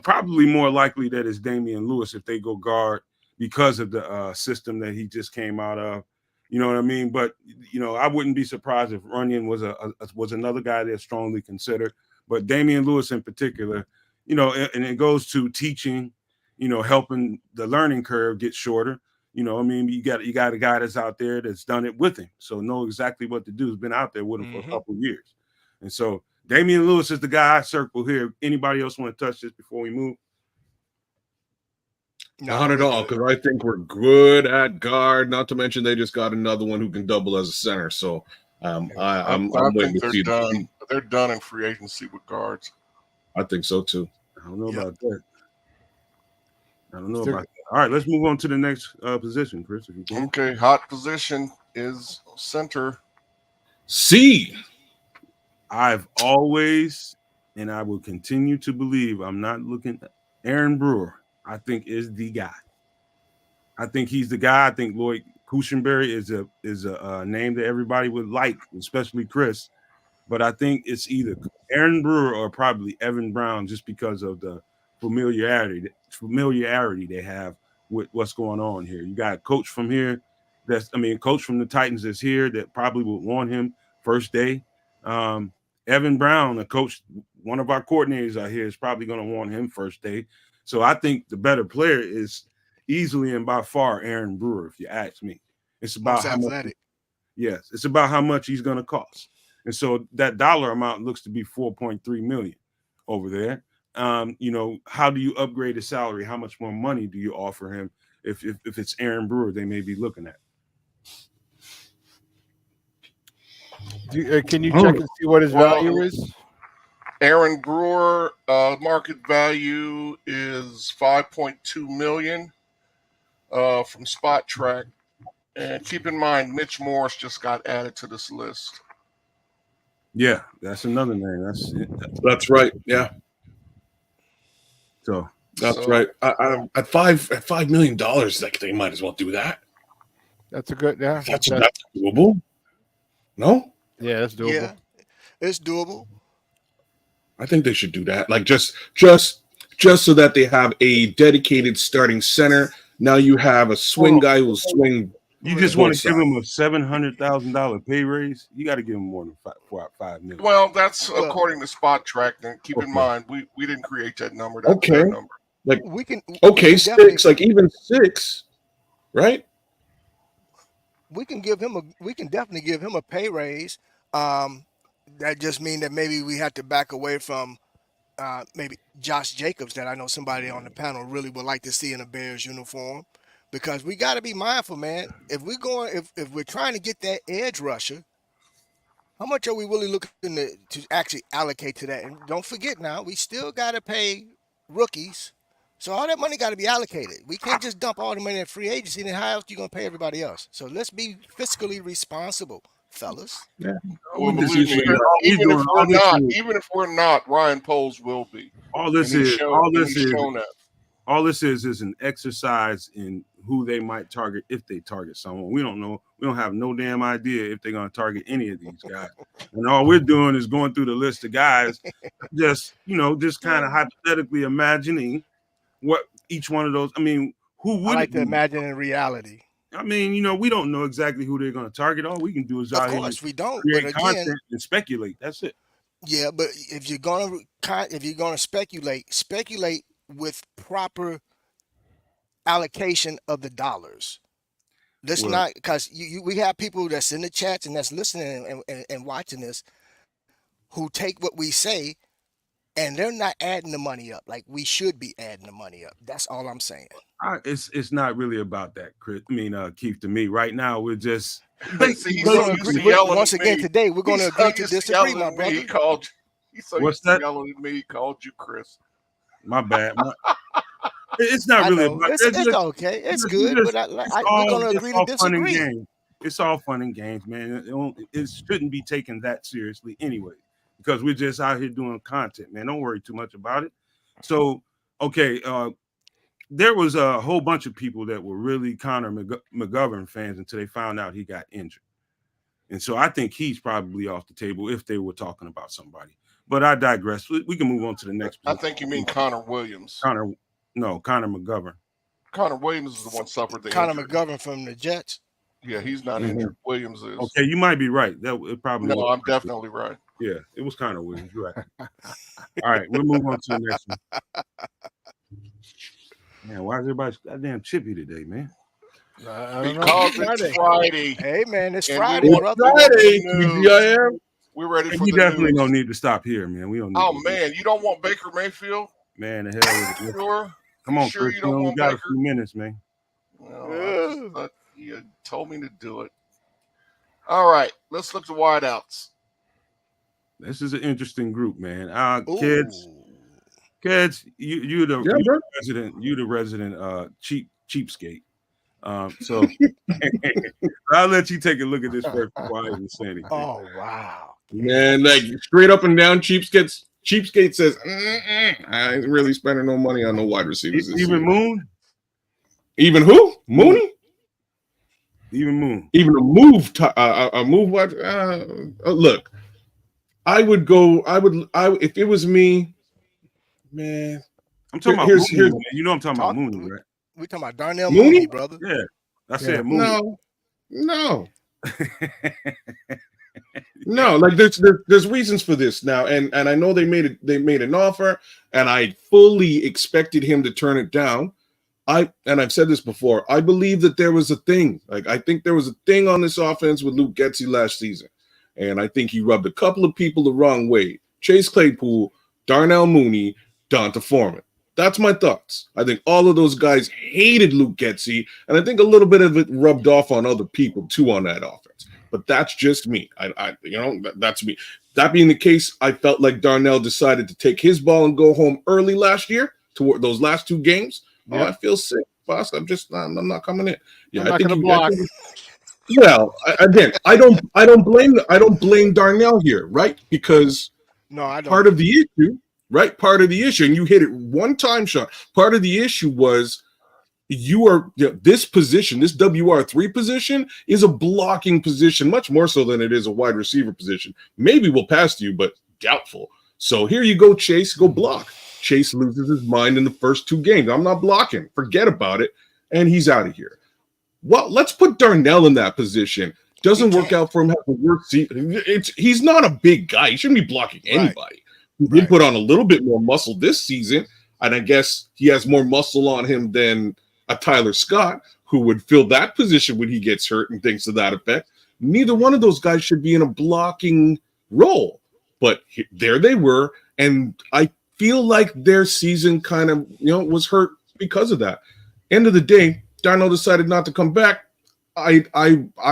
probably more likely that it's Damian Lewis if they go guard because of the system that he just came out of. You know what I mean? But you know, I wouldn't be surprised if Runyon was another guy that's strongly considered. But Damian Lewis in particular, you know, and it goes to teaching, you know, helping the learning curve get shorter. You know, I mean, you got a guy that's out there that's done it with him, so know exactly what to do. Has been out there with him for a couple of years, and so Damian Lewis is the guy I circle here. Anybody else want to touch this before we move? Not at all, because I think we're good at guard. Not to mention they just got another one who can double as a center. So I'm waiting to see. They're done in free agency with guards. I think so too. I don't know about that. All right, let's move on to the next position, Chris. If you can. Okay, hot position is center. C. I've always, and I will continue to believe, I'm not looking at Aaron Brewer. I think is the guy. I think he's the guy. I think Lloyd Cushenberry is a name that everybody would like, especially Chris. But I think it's either Aaron Brewer or probably Evan Brown, just because of the familiarity they have with what's going on here. You got a coach from here coach from the Titans is here that probably would want him first day. Evan Brown, a coach, one of our coordinators out here, is probably going to want him first day. So I think the better player is easily and by far Aaron Brewer, if you ask me. It's about how much. Yes, it's about how much he's going to cost. And so that dollar amount looks to be $4.3 million over there. You know, how do you upgrade his salary? How much more money do you offer him if it's Aaron Brewer they may be looking at? Can you check and see what his value is? Aaron Brewer market value is $5.2 million from Spot Track. And keep in mind, Mitch Morse just got added to this list. Yeah, that's another name. That's right. Yeah. So that's right. At $5 million, like they might as well do that. That's a good. Yeah, that's doable. No. Yeah, that's doable. Yeah, it's doable. I think they should do that. Like just so that they have a dedicated starting center. Now you have a swing guy who will swing. You just want to give him a $700,000 pay raise? You got to give him more than $5 million. Well, that's according to Spot Track. Then keep in mind, we didn't create that number. That's okay. their number. Like we can. Six. Like even 6, right? We can definitely give him a pay raise. That just means that maybe we have to back away from maybe Josh Jacobs, that I know somebody on the panel really would like to see in a Bears uniform, because we got to be mindful, man. If we're trying to get that edge rusher, how much are we really looking to actually allocate to that? And don't forget now, we still got to pay rookies. So all that money got to be allocated. We can't just dump all the money in free agency, and then how else are you going to pay everybody else? So let's be fiscally responsible, fellas. Yeah. Well, even if we're not, Ryan Poles will be. All this is an exercise in who they might target if they target someone. We don't know. We don't have no damn idea if they're going to target any of these guys. And all we're doing is going through the list of guys, just kind of hypothetically imagining what each one of those. I mean, who would I like to imagine in reality? I mean, we don't know exactly who they're going to target. All we can do is of course we don't create content and speculate. That's it. Yeah, but if you're gonna speculate with proper allocation of the dollars. Let's not, because we have people that's in the chats and that's listening and watching this who take what we say and they're not adding the money up like we should be adding the money up. That's all I'm saying. It's not really about that, Chris. I mean, Keith, to me, right now, we're just. Once again, today, we're going to agree to disagree, my brother. What's that? Yelling at me, he called you Chris. My bad. It's not really about it's okay. It's good, but we're going to agree to disagree. It's all fun and games, man. It shouldn't be taken that seriously anyway, because we're just out here doing content, man. Don't worry too much about it. So, okay, there was a whole bunch of people that were really Connor McGovern fans until they found out he got injured. And so I think he's probably off the table if they were talking about somebody. But I digress. We can move on to the next I think you mean Connor Williams. Connor McGovern. Connor Williams is the one suffered the Connor injury. McGovern from the Jets. Yeah, he's not injured. Williams is. Okay, you might be right. It probably No, was. I'm definitely right. Yeah, it was Connor Williams. You're right. All right, we'll move on to the next one. Man, why is everybody goddamn chippy today, man? Because it's Friday. Hey, man, it's And Friday, we- brother. Friday, News. TGIM. We're ready And for you the definitely news. don't need to stop here, man. We don't need Oh to. man, you don't want Baker Mayfield? Man, the hell with it. Sure. Come on, Sure Chris. you You don't only want got a Baker? few minutes, man. No, I just thought you told me to do it. All right, let's look at wideouts. This is an interesting group, man. Ooh. Kids, you the bro. resident, cheapskate. So I'll let you take a look at this first before I even say anything. Oh, wow. Man, like straight up and down, Cheapskate says, I ain't really spending no money on no wide receivers. this Even season." Moon? Even who? Mooney? Even Moon. Even a move? What? Look, I would go. If it was me, man. I'm talking about Here's- Mooney, man. You know I'm talking about Talk- Mooney, right? We talking about Darnell Mooney? Mooney, brother. Yeah. I said Mooney. No. No, like there's reasons for this now, and I know they made an offer, and I fully expected him to turn it down. I've said this before. I believe that there was a thing. Like I think there was a thing on this offense with Lukegetsy last season, and I think he rubbed a couple of people the wrong way. Chase Claypool, Darnell Mooney, Donta Foreman. That's my thoughts. I think all of those guys hated Lukegetsy, and I think a little bit of it rubbed off on other people too on that offense. But that's just me. That's me. That being the case, I felt like Darnell decided to take his ball and go home early last year toward those last two games. Yeah. Oh, I feel sick, boss. I'm not coming in. Yeah, I'm not going to block. Again, I don't blame Darnell here, right? Because No, I don't. part of the issue, right? Part of the issue, and you hit it one time, Sean. Part of the issue was this position, this WR3 position, is a blocking position, much more so than it is a wide receiver position. Maybe we'll pass you, but doubtful. So here you go, Chase, go block. Chase loses his mind in the first two games. I'm not blocking. Forget about it. And he's out of here. Well, let's put Darnell in that position. Doesn't work out for him. Have a work season. He's not a big guy. He shouldn't be blocking anybody. He did put on a little bit more muscle this season, and I guess he has more muscle on him than a Tyler Scott, who would fill that position when he gets hurt and things to that effect. Neither one of those guys should be in a blocking role. But there they were, and I feel like their season kind of was hurt because of that. End of the day, Darnell decided not to come back. I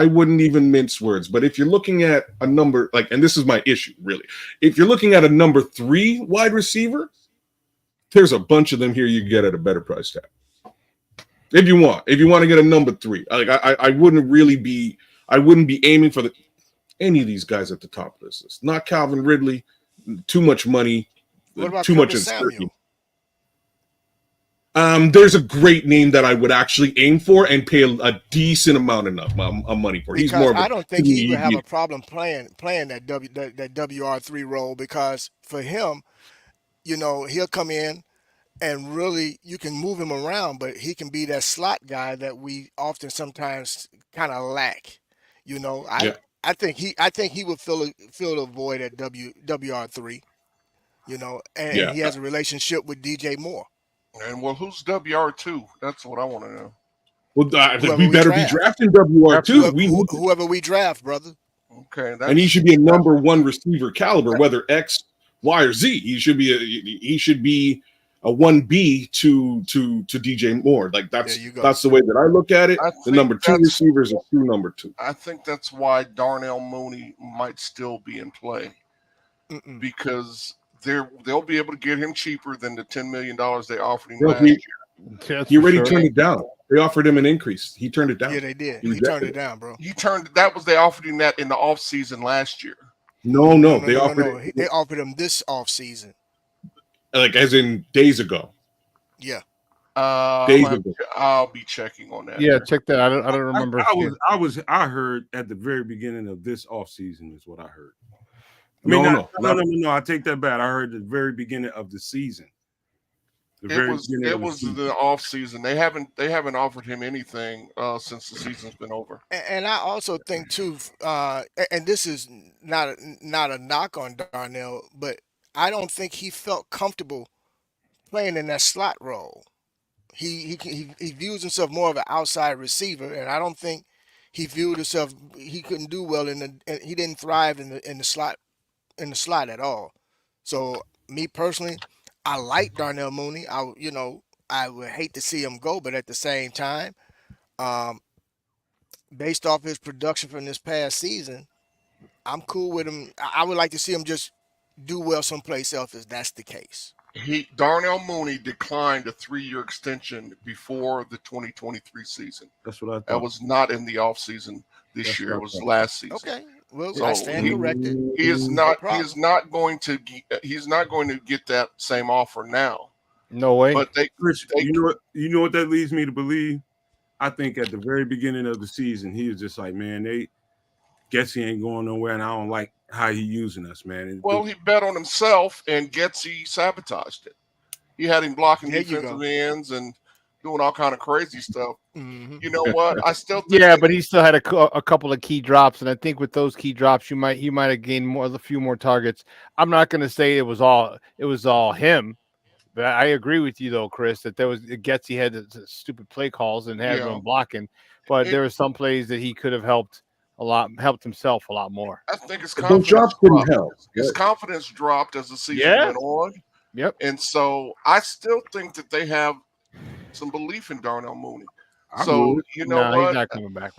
wouldn't even mince words, but if you're looking at a number and this is my issue really, if you're looking at a number 3 wide receiver, there's a bunch of them here you can get at a better price tag. If you want to get a number 3, I wouldn't be aiming for any of these guys at the top of this list. Not Calvin Ridley, too much money, What about too much Curtis uncertainty. Samuel? There's a great name that I would actually aim for and pay a decent amount of money for. He's more. I don't think he would have a problem playing that WR3 role, because for him, he'll come in and really you can move him around, but he can be that slot guy that we often sometimes kind of lack. I think he would fill the void at WR3. And he has a relationship with DJ Moore. And who's WR2? That's what I want to know. Well, we better be drafting WR2. Whoever we draft, brother. Okay, and he should be a number 1 receiver caliber, whether X, Y, or Z. He should be a 1B to DJ Moore. That's the way that I look at it. The number 2 receivers are true number 2. I think that's why Darnell Mooney might still be in play, because they'll be able to get him cheaper than the $10 million they offered him last year. He already turned it down. They offered him an increase. He turned it down. Yeah, they did. He turned it down, bro. They offered him that in the offseason last year. No. They offered him this offseason. as in days ago. Yeah. I'll be checking on that. Yeah, check that. I don't remember. I heard at the very beginning of this offseason is what I heard. No. I take that back. I heard the very beginning of the season. It was the off season. They haven't offered him anything since the season's been over. And I also think too, and this is not a knock on Darnell, but I don't think he felt comfortable playing in that slot role. He views himself more of an outside receiver, and I don't think he viewed himself. He couldn't do well he didn't thrive in the slot at all. So me personally, I like Darnell Mooney. I would hate to see him go, but at the same time, based off his production from this past season, I'm cool with him. I would like to see him just do well someplace else if that's the case. Darnell Mooney declined a 3-year extension before the 2023 season. That's what I thought. That was not in the offseason this year. It was last season. Okay. Well, I stand corrected. He is not going to get that same offer now. No way. But you know what that leads me to believe? I think at the very beginning of the season, he was just like, man, Getsy ain't going nowhere, and I don't like how he using us, man. He bet on himself, and Getsy sabotaged it. He had him blocking defensive ends and doing all kind of crazy stuff. Mm-hmm. You know what? I still think but he still had a couple of key drops, and I think with those key drops, he might have gained a few more targets. I'm not going to say it was all him, but I agree with you though, Chris, that Getsy had the stupid play calls and had him blocking, but there were some plays that he could have helped himself a lot more. I think his confidence drops didn't help. His confidence dropped as the season went on. Yep. And so I still think that they have some belief in Darnell Mooney. So what? He's not coming back.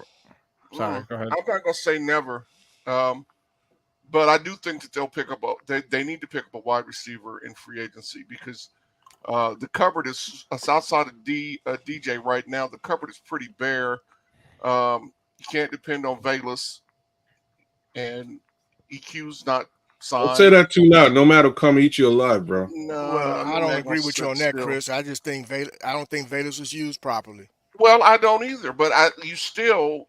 Sorry, go ahead. I'm not gonna say never. But I do think that they'll pick up they need to pick up a wide receiver in free agency because the cupboard is outside of DJ right now. The cupboard is pretty bare. You can't depend on Velas, and EQ's not signed. Don't say that too loud. Nomad will come eat you alive, bro. No, I don't agree with you on that, Chris. I just think I don't think Velas was used properly. Well, I don't either, but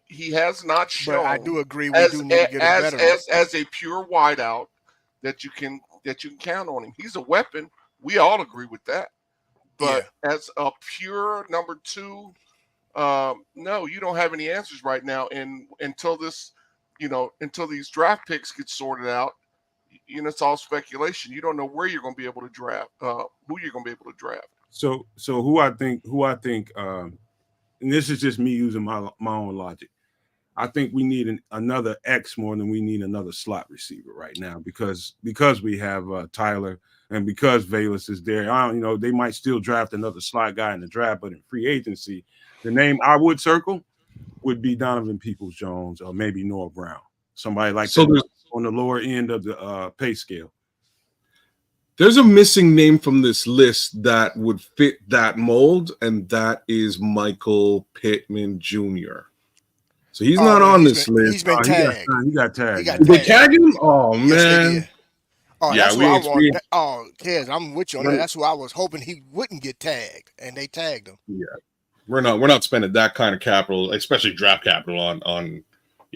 he has not shown. But I do agree we do need to get a better as a pure wideout that you can count on him. He's a weapon. We all agree with that. But as a pure number 2, no, you don't have any answers right now. And until these draft picks get sorted out, it's all speculation. You don't know where you're going to be able to draft, who you're going to be able to draft. So who I think, and this is just me using my own logic. I think we need another X more than we need another slot receiver right now because we have Tyler and because Velas is there. They might still draft another slot guy in the draft, but in free agency, the name I would circle would be Donovan Peoples-Jones or maybe Noah Brown, somebody like that on the lower end of the pay scale. There's a missing name from this list that would fit that mold, and that is Michael Pittman Jr. So he's not on this list. He's been tagged. He got tagged. Did they tag him? Oh, man. That's what I want. Kedz, I'm with you on that. That's who I was hoping he wouldn't get tagged, and they tagged him. Yeah. We're not spending that kind of capital, especially draft capital on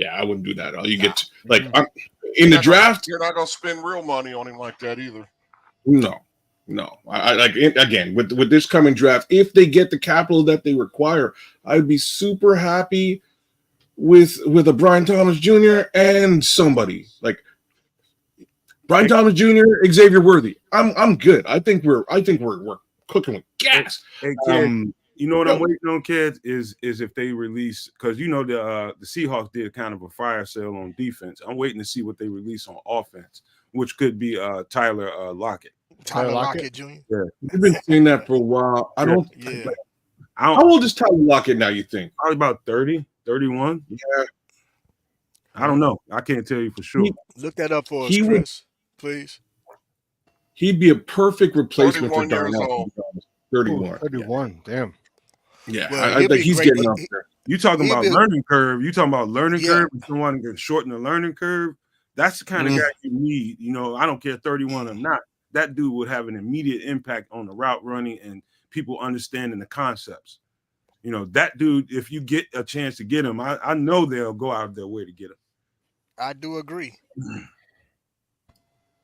I wouldn't do that. You get in the draft. You're not going to spend real money on him like that either. No. I again with this coming draft. If they get the capital that they require, I'd be super happy with a Brian Thomas Jr. and somebody like Brian Thomas Jr., Xavier Worthy. I'm good. I think we're cooking with gas. Hey, kid, you know what I'm waiting on, kids, is if they release, because the Seahawks did kind of a fire sale on defense. I'm waiting to see what they release on offense, which could be Tyler Lockett. Tyler Lockett Jr. Yeah, we've been seeing that for a while. How old is Tyler Lockett now, you think? Probably about 30, 31. Yeah. I don't know. I can't tell you for sure. Look that up for us, Chris, please. He'd be a perfect replacement for Darnell. 31. 31, damn. Yeah, well, I think he's getting up there. You talking about learning curve. You talking about learning curve. If someone can shorten the learning curve, that's the kind of guy you need. I don't care 31 or not. That dude would have an immediate impact on the route running and people understanding the concepts. You know, that dude, if you get a chance to get him, I know they'll go out of their way to get him. I do agree.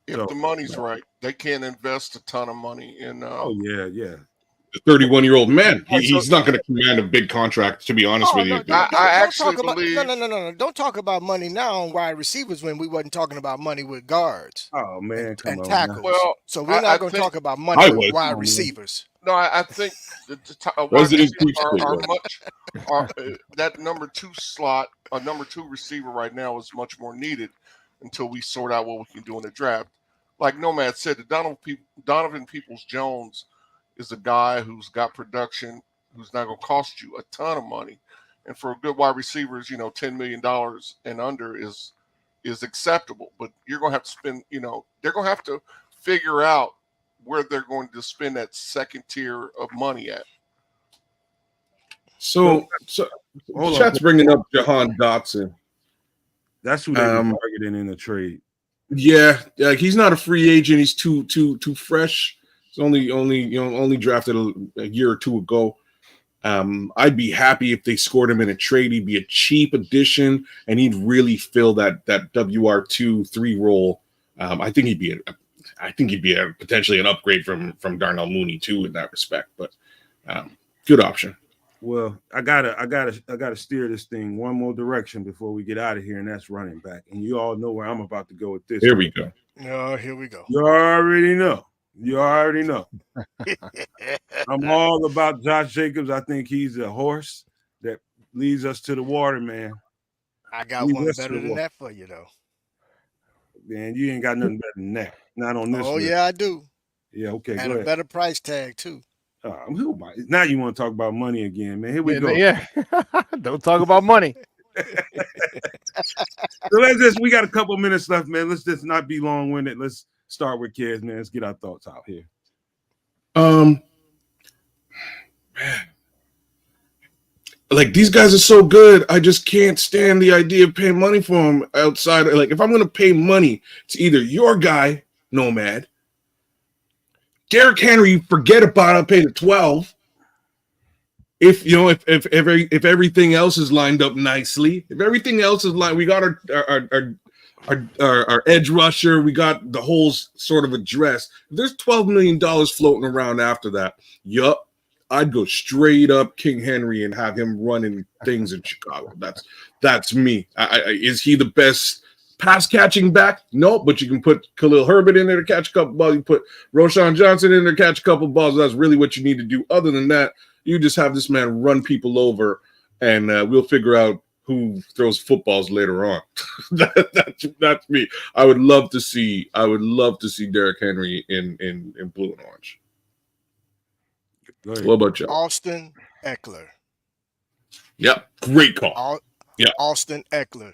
If the money's right, they can invest a ton of money in. Oh yeah. The 31-year-old man. He's not going to command a big contract, to be honest with you. I actually believe. No. Don't talk about money now on wide receivers when we wasn't talking about money with guards. Oh man, and tackles. Well, so we're not going to talk about money with wide receivers. No, I think that number 2 slot, number 2 receiver right now is much more needed until we sort out what we can do in the draft. Like Nomad said, Donovan Peoples-Jones is a guy who's got production, who's not going to cost you a ton of money. And for good wide receivers, $10 million and under is acceptable. But you're going to have to spend, they're going to have to figure out where they're going to spend that second tier of money at. So chat's bringing up Jahan Dotson. That's who they're targeting in the trade. Yeah, he's not a free agent. He's too fresh. He's only drafted a year or two ago. I'd be happy if they scored him in a trade. He'd be a cheap addition, and he'd really fill that WR2-3 role. I think he'd be a potentially an upgrade from Darnell Mooney too in that respect. But good option. Well, I gotta steer this thing one more direction before we get out of here, and that's running back. And you all know where I'm about to go with this. Here we go. No, here we go. You already know. I'm all about Josh Jacobs. I think he's a horse that leads us to the water, man. I got one better than that for you, though. Man, you ain't got nothing better than that. Not on this. Oh, yeah, I do. Yeah, okay. And a better price tag, too. Now you want to talk about money again, man. Here we go. Yeah. Don't talk about money. So we got a couple minutes left, man. Let's just not be long-winded. Let's start with Kedz, man. Let's get our thoughts out here. Man. Like, these guys are so good. I just can't stand the idea of paying money for them outside. Like, if I'm going to pay money, it's either your guy, Nomad, Derrick Henry, forget about it, I'll pay the 12. If everything else is lined up nicely, we got our edge rusher, we got the whole sort of address. If there's $12 million floating around after that, I'd go straight up King Henry and have him running things in Chicago. That's me. Is he the best pass catching back? No, but you can put Khalil Herbert in there to catch a couple balls. You put Roshan Johnson in there to catch a couple balls. That's really what you need to do. Other than that, you just have this man run people over, and we'll figure out who throws footballs later on. That's me. I would love to see Derrick Henry in blue and orange. What about you? Austin Eckler. Yep, great call. Austin Eckler.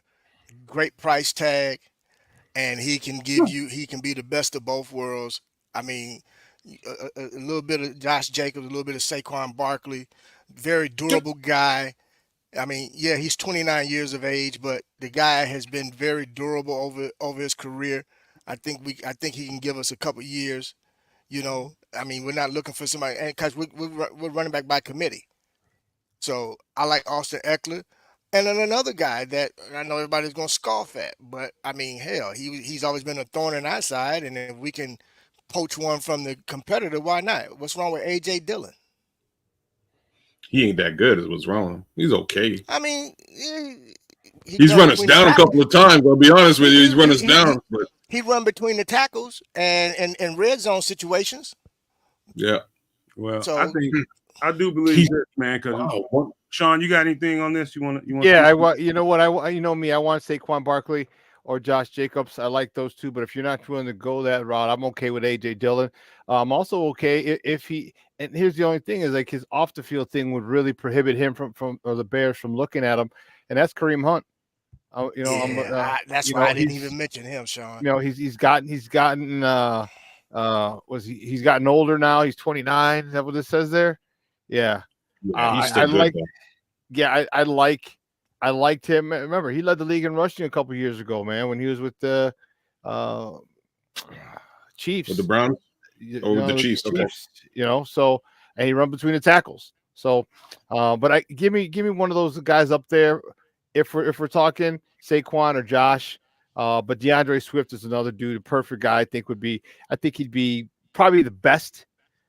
Great price tag, and he can be the best of both worlds. I mean, a little bit of Josh Jacobs, a little bit of Saquon Barkley, very durable guy. I mean, yeah, he's 29 years of age, but the guy has been very durable over his career. I think he can give us a couple years. I mean, we're not looking for somebody, because we're running back by committee. So I like Austin Eckler. And then another guy that I know everybody's going to scoff at, but I mean, hell, he's always been a thorn in our side, and if we can poach one from the competitor, why not? What's wrong with A.J. Dillon? He ain't that good is what's wrong. He's okay. I mean, he's run us down a couple of times. I'll be honest with you. He's run us down. But he run between the tackles and red zone situations. Yeah. Well, so, I do believe this, man, because Shawn, you got anything on this? You want? Yeah, you know what? I want Saquon Barkley or Josh Jacobs. I like those two, but if you're not willing to go that route, I'm okay with A.J. Dillon. I'm also okay if he. And here's the only thing is, like, his off the field thing would really prohibit him from the Bears from looking at him, and that's Kareem Hunt. That's why I didn't even mention him, Shawn. He's gotten older now. He's 29. Is that what it says there? Yeah. I liked him. Remember, he led the league in rushing a couple years ago, man, when he was with the Chiefs. With the Browns? With the Chiefs, okay. So and he run between the tackles. So, but give me one of those guys up there. If we're talking Saquon or Josh, but DeAndre Swift is another dude, a perfect guy. I think he'd be probably the best,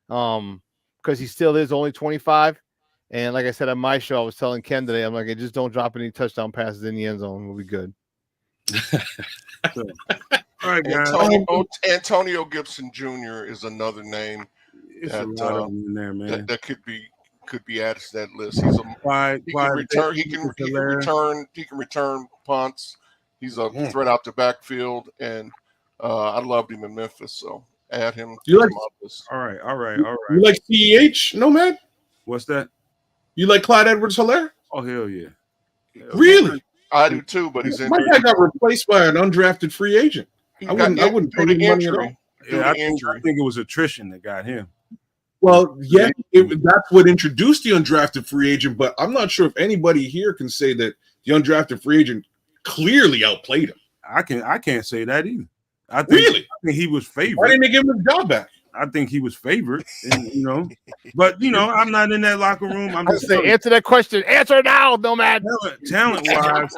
because he still is only 25. And like I said on my show, I was telling Ken today, I'm like, just don't drop any touchdown passes in the end zone. We'll be good. All right, guys. Antonio Gibson Jr. is another name that could be added to that list. He's he can return punts. He's a threat out the backfield, and I loved him in Memphis, so add him. All right. You like CEH, Nomad? What's that? You like Clyde Edwards-Helaire? Oh, hell yeah. Really? I do too, but he's my guy got replaced by an undrafted free agent. I wouldn't pay him money at all. Yeah, I think it was attrition that got him. Well, yeah, that's what introduced the undrafted free agent, but I'm not sure if anybody here can say that the undrafted free agent clearly outplayed him. I can't say that either. I think he was favored. Why didn't they give him his job back? I think he was favored, and, but I'm not in that locker room. I'm just saying, answer that question. Answer now, Nomad. Talent wise,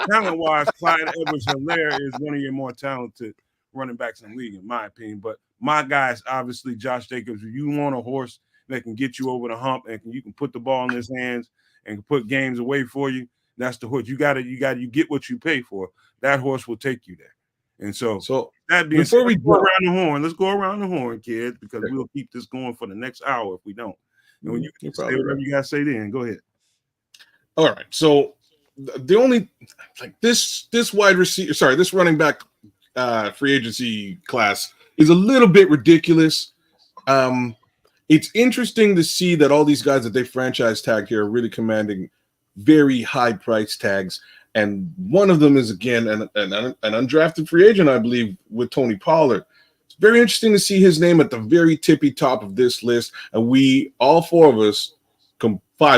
Clyde Edwards-Helaire is one of your more talented running backs in the league, in my opinion. But my guy is obviously Josh Jacobs. If you want a horse that can get you over the hump and you can put the ball in his hands and put games away for you, that's the horse. You get what you pay for. That horse will take you there. And so that being said, let's go around the horn, kids, because we'll keep this going for the next hour if we don't. And when you say whatever you gotta say, then go ahead. All right. So the only this running back free agency class is a little bit ridiculous. It's interesting to see that all these guys that they franchise tag here are really commanding very high price tags. And one of them is, again, an undrafted free agent, I believe, with Tony Pollard. It's very interesting to see his name at the very tippy top of this list. And we, all five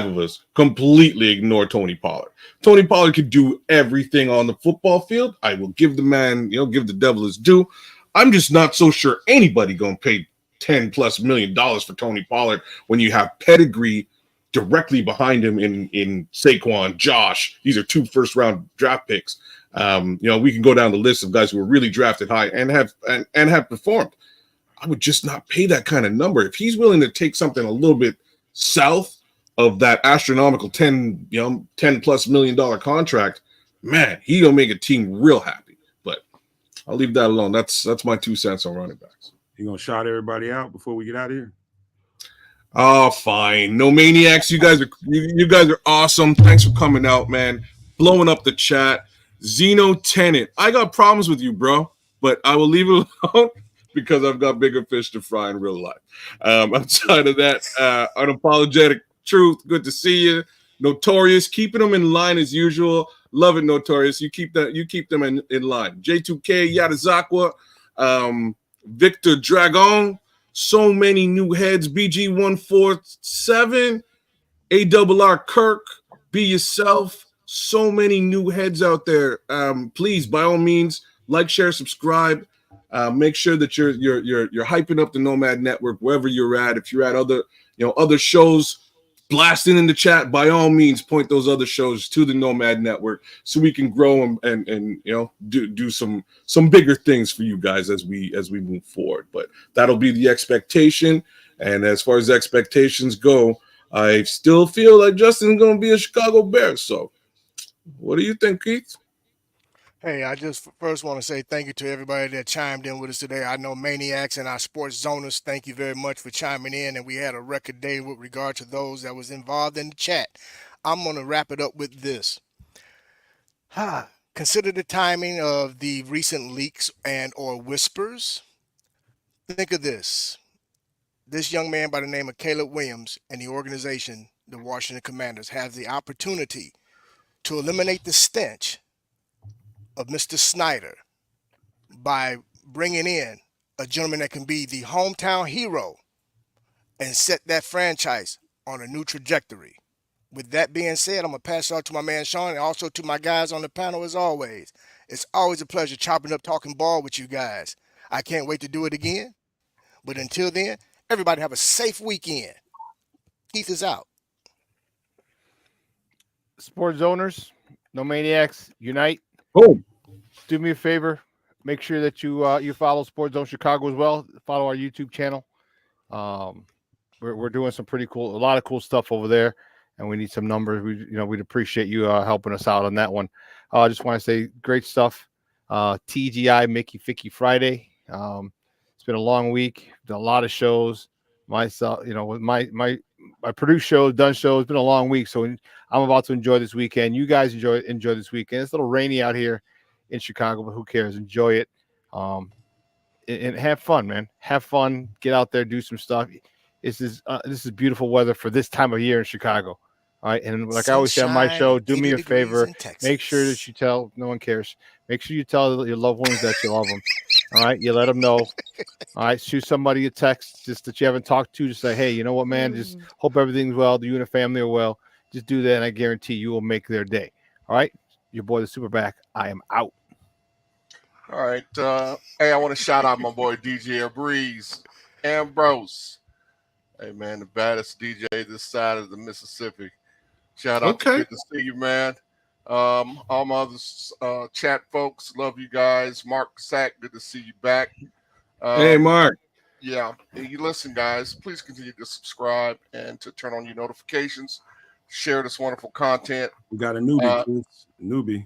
of us, completely ignore Tony Pollard. Tony Pollard could do everything on the football field. I will give the man, give the devil his due. I'm just not so sure anybody going to pay $10+ million for Tony Pollard when you have pedigree directly behind him in Saquon, Josh. These are 2 first-round draft picks. We can go down the list of guys who were really drafted high and have performed. I would just not pay that kind of number. If he's willing to take something a little bit south of that astronomical $10+ million contract, man, he gonna make a team real happy. But I'll leave that alone. That's my 2 cents on running backs. You gonna shout everybody out before we get out of here? Oh, fine. No maniacs. You guys are awesome. Thanks for coming out, man. Blowing up the chat. Zeno Tennant. I got problems with you, bro, but I will leave it alone because I've got bigger fish to fry in real life. Outside of that, unapologetic truth. Good to see you. Notorious, keeping them in line as usual. Love it, Notorious. You keep them in line. J2K, Yadazakwa, Victor Dragon. So many new heads. BG147, ARR Kirk, Be Yourself. So many new heads out there. Please, by all means, like, share, subscribe. Make sure that you're hyping up the Nomad Network wherever you're at. If you're at other shows, blasting in the chat, by all means, point those other shows to the Nomad Network so we can grow and do some bigger things for you guys as we move forward. But that'll be the expectation. And as far as expectations go, I still feel like Justin's going to be a Chicago Bears. So what do you think, Keith? Hey, I just first want to say thank you to everybody that chimed in with us today. I know Maniacs and our sports zoners, thank you very much for chiming in, and we had a record day with regard to those that was involved in the chat. I'm going to wrap it up with this. Consider the timing of the recent leaks and or whispers. Think of this. This young man by the name of Caleb Williams and the organization, the Washington Commanders, has the opportunity to eliminate the stench of Mr. Snyder by bringing in a gentleman that can be the hometown hero and set that franchise on a new trajectory. With that being said, I'm going to pass it on to my man Shawn and also to my guys on the panel as always. It's always a pleasure chopping up, talking ball with you guys. I can't wait to do it again. But until then, everybody have a safe weekend. Keith is out. Sports owners, no maniacs, unite. Boom. Do me a favor. Make sure that you follow Sports Zone Chicago as well. Follow our YouTube channel. We're doing some pretty cool, a lot of cool stuff over there, and we need some numbers. We'd appreciate you helping us out on that one. I just want to say great stuff. TGI Mickey Ficky Friday. It's been a long week. Done a lot of shows. Myself, with my produced shows, done shows. It's been a long week, so I'm about to enjoy this weekend. You guys enjoy this weekend. It's a little rainy out here in Chicago, but who cares? Enjoy it. And have fun, man. Have fun. Get out there, do some stuff. This is beautiful weather for this time of year in Chicago. All right, and like I always say on my show, do me a favor. Make sure that you tell. No one cares. Make sure you tell your loved ones that you love them. All right, you let them know. All right, shoot somebody a text just that you haven't talked to. Just say, hey, you know what, man? Just hope everything's well. You and the family are well. Just do that, and I guarantee you will make their day. All right, your boy, the SuperBack. I am out. All right. Hey, I want to shout out my boy DJ Breeze, Ambrose. Hey, man, the baddest DJ this side of the Mississippi. Shout out. Okay. Good to see you, man. All my other chat folks, love you guys. Mark Sack, good to see you back. Hey, Mark. Yeah. Hey, you listen, guys. Please continue to subscribe and to turn on your notifications. Share this wonderful content. We got a newbie.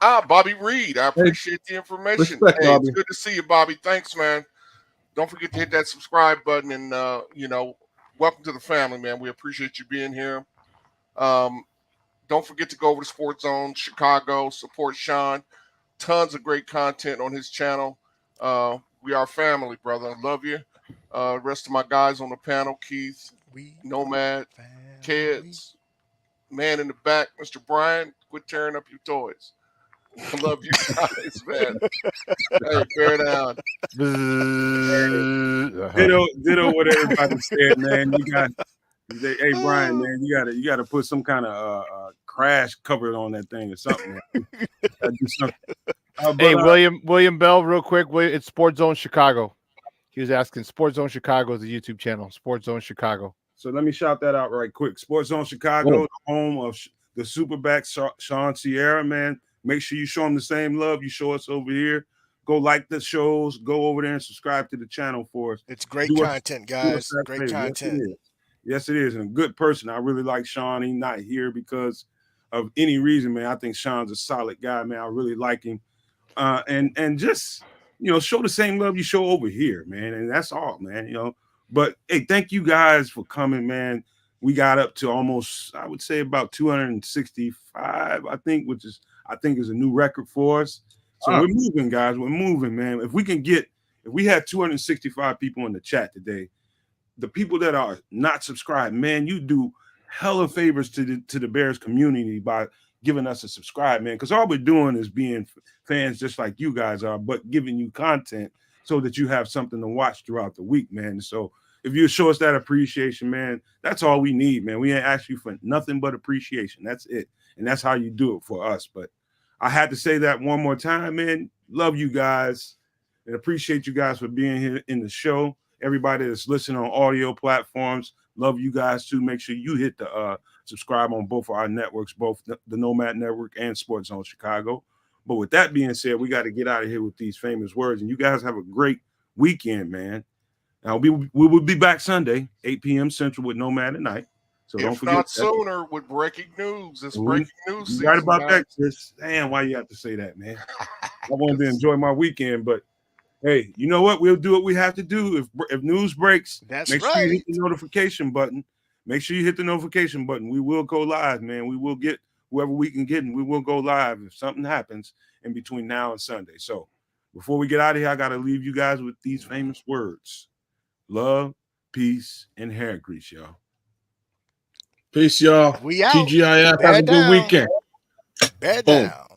Bobby Reed. I appreciate the information. Respect, hey, Bobby. It's good to see you, Bobby. Thanks, man. Don't forget to hit that subscribe button and, welcome to the family, man. We appreciate you being here. Don't forget to go over to Sports Zone Chicago, support Shawn. Tons of great content on his channel. We are family, brother. I love you. Rest of my guys on the panel, Keith, Nomad, Kedz, man in the back, Mr. Brian, quit tearing up your toys. I love you guys, man. Hey, bear down. Ditto what everybody said, man. Hey Brian, man, you gotta put some kind of crash cover on that thing or something. Do something. Hey, William Bell, real quick. It's Sports Zone Chicago. He was asking. Sports Zone Chicago is the YouTube channel. Sports Zone Chicago. So let me shout that out right quick. Sports Zone Chicago, the home of the SuperBack, Shawn Sierra, man. Make sure you show them the same love you show us over here. Go like the shows. Go over there and subscribe to the channel for us. It's great content, guys. Great content. Yes, it is. And a good person. I really like Shawn. He's not here because of any reason, man. I think Shawn's a solid guy, man. I really like him. And just, show the same love you show over here, man. And that's all, man, But, hey, thank you guys for coming, man. We got up to almost, I would say, about 265, I think, which is, is a new record for us. So we're moving, guys. We're moving, man. If we had 265 people in the chat today, the people that are not subscribed, man, you do hella favors to the Bears community by giving us a subscribe, man. Because all we're doing is being fans just like you guys are, but giving you content so that you have something to watch throughout the week, man. So if you show us that appreciation, man, that's all we need, man. We ain't asked you for nothing but appreciation. That's it. And that's how you do it for us. But I had to say that one more time, man. Love you guys and appreciate you guys for being here in the show. Everybody that's listening on audio platforms, love you guys too. Make sure you hit the subscribe on both of our networks, both the Nomad Network and Sports Zone Chicago. But with that being said, we got to get out of here with these famous words. And you guys have a great weekend, man. Now we will be back Sunday, 8 p.m. Central with Nomadnight. So don't forget. If not sooner, with breaking news. It's breaking news season. Right about that, Chris. Damn, why you have to say that, man? I wanted to enjoy my weekend, but hey, you know what? We'll do what we have to do. If news breaks, make sure you hit the notification button. Make sure you hit the notification button. We will go live, man. We will get whoever we can get, and we will go live if something happens in between now and Sunday. So before we get out of here, I got to leave you guys with these famous words. Love, peace, and hair grease, y'all. Peace, y'all. We out. TGIF. Have a good weekend. Bed down.